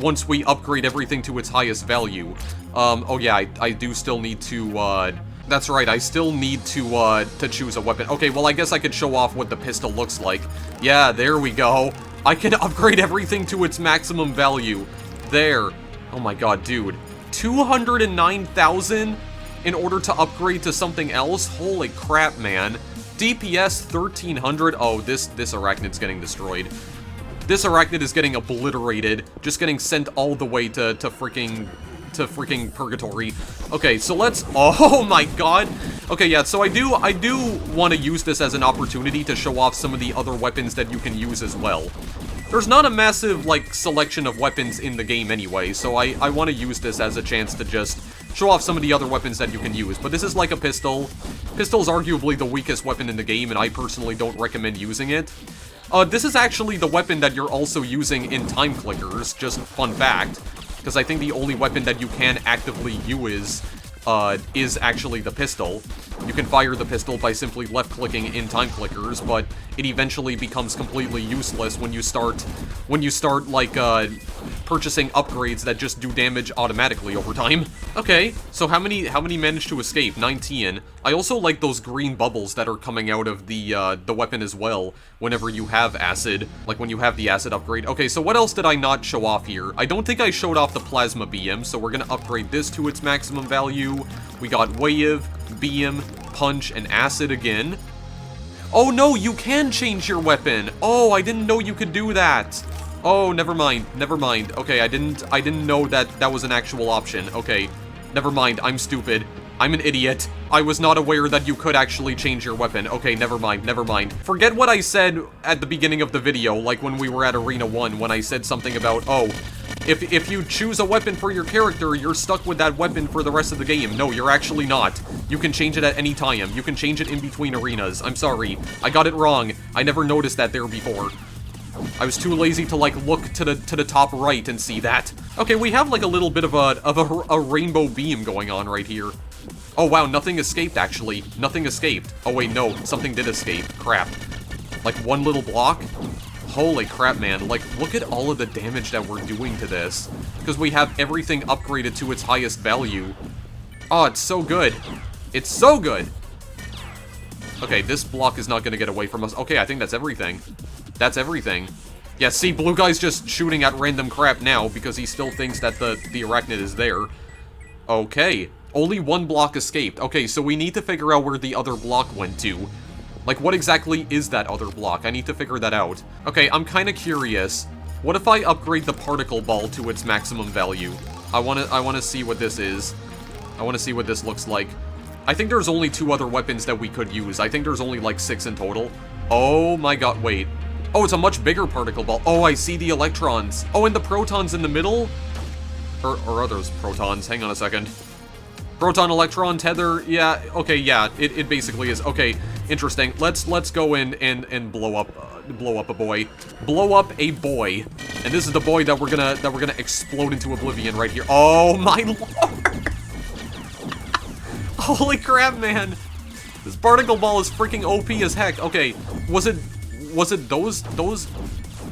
once we upgrade everything to its highest value. Oh yeah, I do still need to, that's right, I still need to choose a weapon. Okay, well I guess I could show off what the pistol looks like. Yeah, there we go. I can upgrade everything to its maximum value. There. Oh my god, dude. 209,000 in order to upgrade to something else? Holy crap, man. DPS 1300. Oh, this arachnid's getting destroyed. This arachnid is getting obliterated. Just getting sent all the way to freaking purgatory. Okay, so let's... Oh my god. Okay, yeah, so I do want to use this as an opportunity to show off some of the other weapons that you can use as well. There's not a massive, like, selection of weapons in the game anyway, so I want to use this as a chance to just show off some of the other weapons that you can use. But this is like a pistol. Pistol's arguably the weakest weapon in the game, and I personally don't recommend using it. This is actually the weapon that you're also using in time clickers, just fun fact, because I think the only weapon that you can actively use is actually the pistol. You can fire the pistol by simply left-clicking in time clickers, but it eventually becomes completely useless when you start like, purchasing upgrades that just do damage automatically over time. Okay, so how many managed to escape? 19. I also like those green bubbles that are coming out of the weapon as well, whenever you have acid, like when you have the acid upgrade. Okay, so what else did I not show off here? I don't think I showed off the plasma beam, so we're gonna upgrade this to its maximum value. We got wave, beam, punch, and acid again. Oh no, you can change your weapon! Oh, I didn't know you could do that! Oh, never mind, never mind. Okay, I didn't know that that was an actual option. Okay, never mind, I'm stupid. I'm an idiot. I was not aware that you could actually change your weapon. Okay, never mind, never mind. Forget what I said at the beginning of the video, like when we were at Arena 1, when I said something about, oh, if you choose a weapon for your character, you're stuck with that weapon for the rest of the game. No, you're actually not. You can change it at any time. You can change it in between arenas. I'm sorry. I got it wrong. I never noticed that there before. I was too lazy to, like, look to the top right and see that. Okay, we have, like, a little bit of a rainbow beam going on right here. Oh, wow, nothing escaped, actually. Nothing escaped. Oh, wait, no. Something did escape. Crap. Like, one little block? Holy crap, man. Like, look at all of the damage that we're doing to this. Because we have everything upgraded to its highest value. Oh, it's so good. It's so good! Okay, this block is not gonna get away from us. Okay, I think that's everything. That's everything. Yeah, see, blue guy's just shooting at random crap now because he still thinks that the arachnid is there. Okay. Only one block escaped. Okay, so we need to figure out where the other block went to. Like, what exactly is that other block? I need to figure that out. Okay, I'm kind of curious. What if I upgrade the particle ball to its maximum value? I wanna see what this is. I wanna see what this looks like. I think there's only 2 other weapons that we could use. I think there's only, like, 6 in total. Oh my god, wait. Oh, it's a much bigger particle ball. Oh, I see the electrons. Oh, and the protons in the middle? Or are those protons? Hang on a second. Proton, electron, tether, yeah, okay, yeah, it basically is. Okay, interesting. Let's go in and blow up a boy. Blow up a boy. And this is the boy that we're gonna explode into oblivion right here. Oh my lord! Holy crap, man! This particle ball is freaking OP as heck. Okay, was it those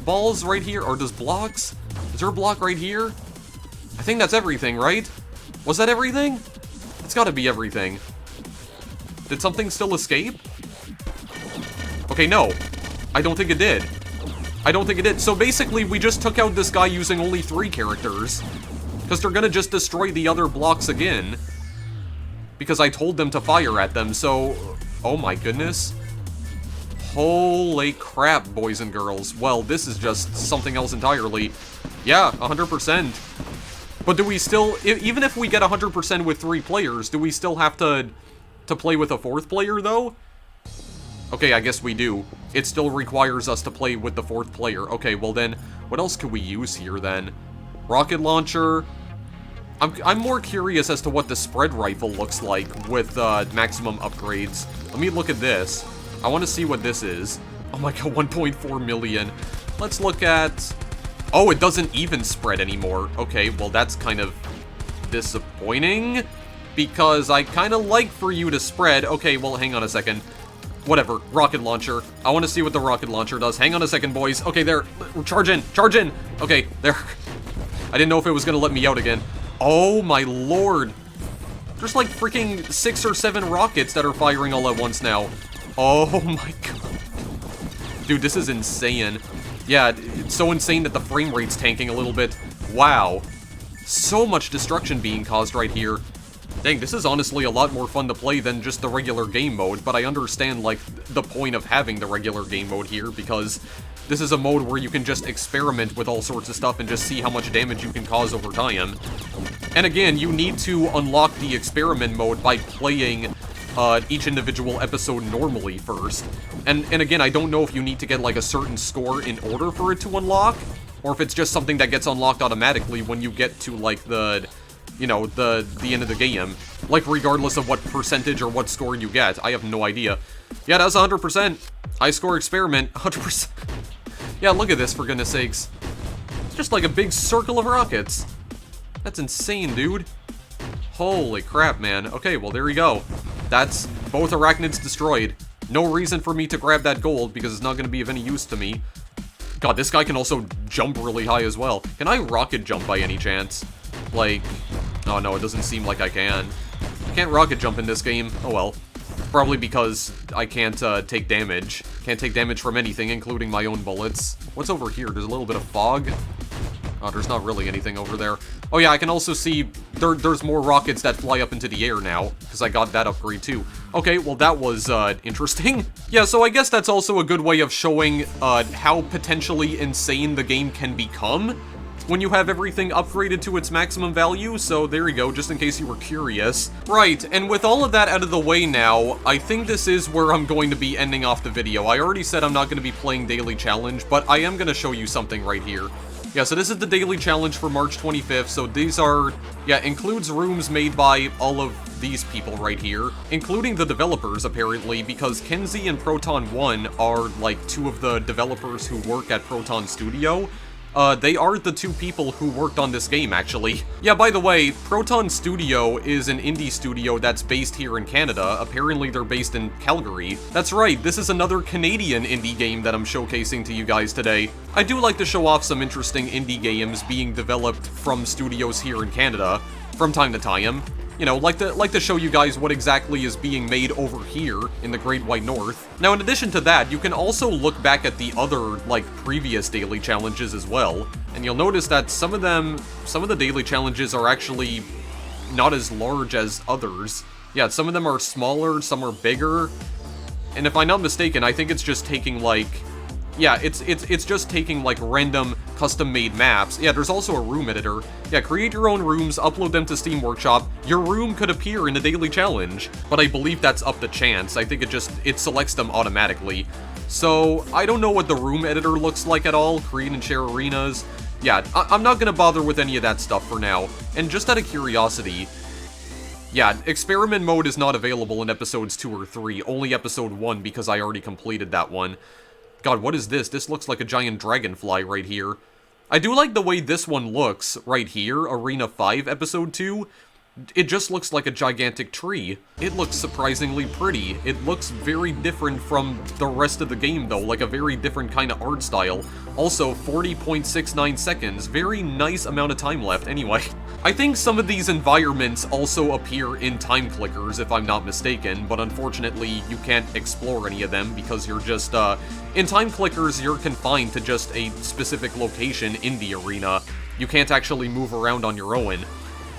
balls right here, or those blocks? Is there a block right here? I think that's everything, right? Was that everything? It's gotta be everything. Did something still escape? Okay, no. I don't think it did. I don't think it did. So basically, we just took out this guy using only 3 characters. Because they're gonna just destroy the other blocks again. Because I told them to fire at them, so... Oh my goodness. Holy crap, boys and girls. Well, this is just something else entirely. Yeah, 100%. But do we still... Even if we get 100% with 3 players, do we still have to play with a 4th player, though? Okay, I guess we do. It still requires us to play with the 4th player. Okay, well then, what else could we use here, then? Rocket launcher... I'm more curious as to what the spread rifle looks like with maximum upgrades. Let me look at this. I want to see what this is. Oh my god, 1.4 million. Let's look at... Oh, it doesn't even spread anymore. Okay, well that's kind of disappointing. Because I kind of like for you to spread. Okay, well hang on a second. Whatever, rocket launcher. I want to see what the rocket launcher does. Hang on a second, boys. Okay, there. Charge in. Charge in. Okay, there. I didn't know if it was going to let me out again. Oh my lord. There's like freaking 6 or 7 rockets that are firing all at once now. Oh my god. Dude, this is insane. Yeah, it's so insane that the frame rate's tanking a little bit. Wow. So much destruction being caused right here. Dang, this is honestly a lot more fun to play than just the regular game mode, but I understand, like, the point of having the regular game mode here, because this is a mode where you can just experiment with all sorts of stuff and just see how much damage you can cause over time. And again, you need to unlock the experiment mode by playing each individual episode normally first. And again, I don't know if you need to get, like, a certain score in order for it to unlock, or if it's just something that gets unlocked automatically when you get to, like, you know, the end of the game. Like, regardless of what percentage or what score you get. I have no idea. Yeah, that's 100%. High score experiment, 100%. Yeah, look at this, for goodness sakes. It's just like a big circle of rockets. That's insane, dude. Holy crap, man. Okay, well, there you go. That's both arachnids destroyed. No reason for me to grab that gold, because it's not going to be of any use to me. God, this guy can also jump really high as well. Can I rocket jump by any chance? Like... Oh no, it doesn't seem like I can. I can't rocket jump in this game. Oh well. Probably because I can't take damage. Can't take damage from anything, including my own bullets. What's over here? There's a little bit of fog. Oh, there's not really anything over there. Oh yeah, I can also see there's more rockets that fly up into the air now, because I got that upgrade too. Okay, well that was interesting. Yeah, so I guess that's also a good way of showing how potentially insane the game can become when you have everything upgraded to its maximum value, so there you go, just in case you were curious. Right, and with all of that out of the way now, I think this is where I'm going to be ending off the video. I already said I'm not going to be playing Daily Challenge, but I am going to show you something right here. Yeah, so this is the Daily Challenge for March 25th, so these are, yeah, includes rooms made by all of these people right here, including the developers, apparently, because Kenzie and Proton 1 are, like, 2 of the developers who work at Proton Studio. They are the 2 people who worked on this game, actually. Yeah, by the way, Proton Studio is an indie studio that's based here in Canada. Apparently, they're based in Calgary. That's right, this is another Canadian indie game that I'm showcasing to you guys today. I do like to show off some interesting indie games being developed from studios here in Canada from time to time. You know, like to show you guys what exactly is being made over here in the Great White North. Now, in addition to that, you can also look back at the other, like, previous daily challenges as well, and you'll notice that some of the daily challenges are actually not as large as others. Yeah, some of them are smaller, some are bigger, and if I'm not mistaken, I think it's just taking, like... Yeah, it's just taking, like, random custom-made maps. Yeah, there's also a room editor. Yeah, create your own rooms, upload them to Steam Workshop. Your room could appear in the daily challenge, but I believe that's up to chance. I think it selects them automatically. So, I don't know what the room editor looks like at all. Create and share arenas. Yeah, I'm not gonna bother with any of that stuff for now. And just out of curiosity, Yeah, experiment mode is not available in episodes 2 or 3, only episode 1 because I already completed that one. God, what is this? This looks like a giant dragonfly right here. I do like the way this one looks right here, Arena 5, episode 2. It just looks like a gigantic tree. It looks surprisingly pretty. It looks very different from the rest of the game, though, like a very different kind of art style. Also, 40.69 seconds. Very nice amount of time left, anyway. I think some of these environments also appear in time clickers, if I'm not mistaken, but unfortunately, you can't explore any of them because you're just, in time clickers, you're confined to just a specific location in the arena. You can't actually move around on your own.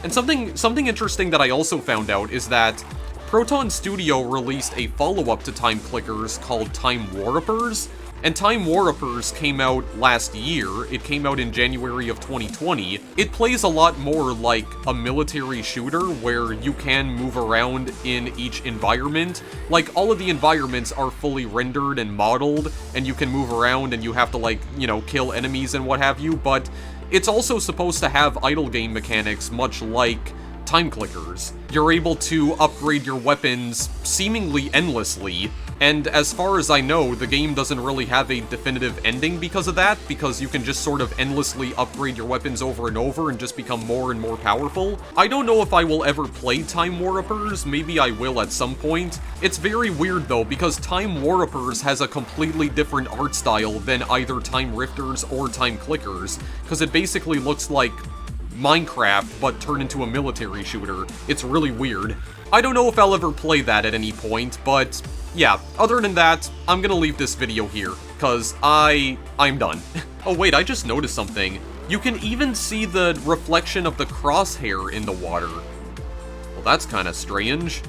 And something interesting that I also found out is that Proton Studio released a follow-up to Time Clickers called Time Warpers, and Time Warpers came out last year. It came out in January of 2020. It plays a lot more like a military shooter where you can move around in each environment. Like, all of the environments are fully rendered and modeled, and you can move around and you have to, like, you know, kill enemies and what have you, but it's also supposed to have idle game mechanics, much like time clickers. You're able to upgrade your weapons seemingly endlessly, and as far as I know, the game doesn't really have a definitive ending because of that, because you can just sort of endlessly upgrade your weapons over and over and just become more and more powerful. I don't know if I will ever play Time Warpers, maybe I will at some point. It's very weird though, because Time Warpers has a completely different art style than either Time Rifters or Time Clickers, because it basically looks like Minecraft, but turned into a military shooter. It's really weird. I don't know if I'll ever play that at any point, but yeah, other than that, I'm gonna leave this video here, because I'm done. Oh wait, I just noticed something. You can even see the reflection of the crosshair in the water. Well, that's kind of strange.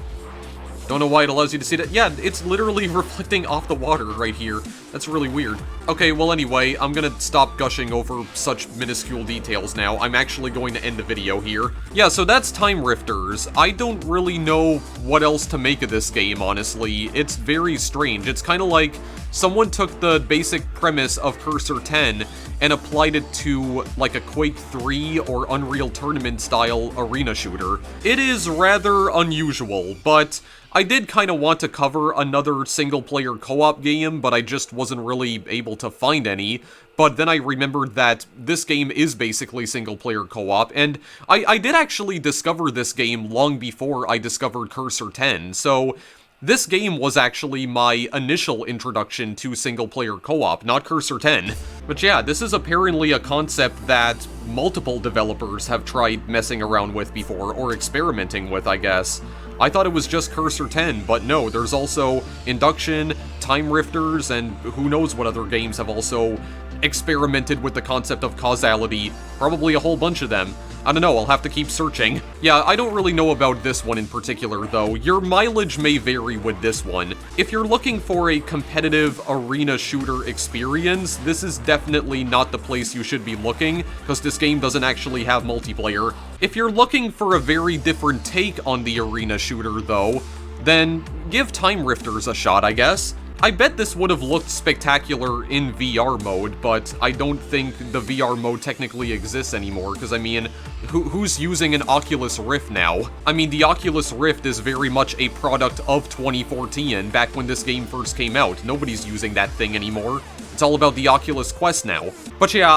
Don't know why it allows you to see that. Yeah, it's literally reflecting off the water right here. That's really weird. Okay, well anyway, I'm gonna stop gushing over such minuscule details now. I'm actually going to end the video here. Yeah, so that's Time Rifters. I don't really know what else to make of this game, honestly. It's very strange. It's kind of like someone took the basic premise of Cursor 10 and applied it to, like, a Quake 3 or Unreal Tournament style arena shooter. It is rather unusual, but I did kind of want to cover another single-player co-op game, but I just wasn't really able to find any. But then I remembered that this game is basically single-player co-op, and I did actually discover this game long before I discovered Cursor 10, so this game was actually my initial introduction to single-player co-op, not Cursor 10. But yeah, this is apparently a concept that multiple developers have tried messing around with before, or experimenting with, I guess. I thought it was just Cursor 10, but no, there's also Induction, Time Rifters, and who knows what other games have also experimented with the concept of causality. Probably a whole bunch of them. I don't know, I'll have to keep searching. Yeah, I don't really know about this one in particular, though. Your mileage may vary with this one. If you're looking for a competitive arena shooter experience, this is definitely not the place you should be looking, because this game doesn't actually have multiplayer. If you're looking for a very different take on the arena shooter, though, then give Time Rifters a shot, I guess. I bet this would have looked spectacular in VR mode, but I don't think the VR mode technically exists anymore, because I mean, who's using an Oculus Rift now? I mean, the Oculus Rift is very much a product of 2014, back when this game first came out. Nobody's using that thing anymore. It's all about the Oculus Quest now. But yeah,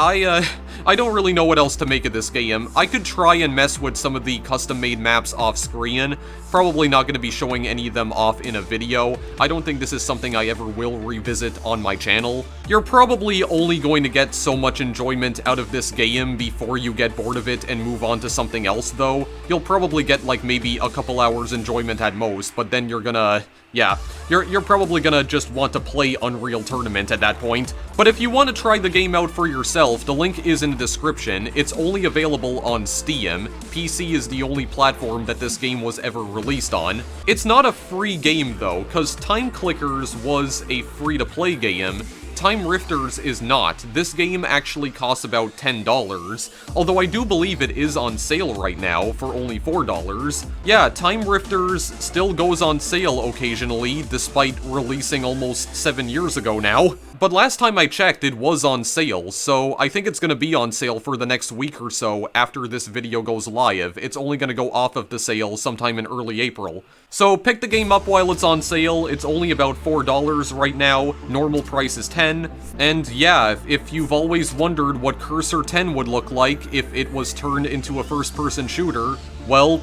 I don't really know what else to make of this game. I could try and mess with some of the custom-made maps off-screen. Probably not going to be showing any of them off in a video. I don't think this is something I ever will revisit on my channel. You're probably only going to get so much enjoyment out of this game before you get bored of it and move on to something else, though. You'll probably get, like, maybe a couple hours enjoyment at most, but then you're gonna... yeah, you're probably gonna just want to play Unreal Tournament at that point. But if you want to try the game out for yourself, the link is in the description. It's only available on Steam. PC is the only platform that this game was ever released on. It's not a free game though, because Time Clickers was a free-to-play game. Time Rifters is not. This game actually costs about $10, although I do believe it is on sale right now for only $4. Yeah, Time Rifters still goes on sale occasionally, despite releasing almost 7 years ago now. But last time I checked, it was on sale, so I think it's gonna be on sale for the next week or so after this video goes live. It's only gonna go off of the sale sometime in early April. So pick the game up while it's on sale. It's only about $4 right now. Normal price is $10. And yeah, if you've always wondered what Cursor 10 would look like if it was turned into a first-person shooter, well,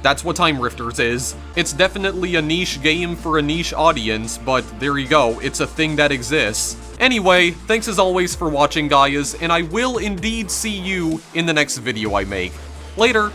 that's what Time Rifters is. It's definitely a niche game for a niche audience, but there you go, it's a thing that exists. Anyway, thanks as always for watching, guys, and I will indeed see you in the next video I make. Later!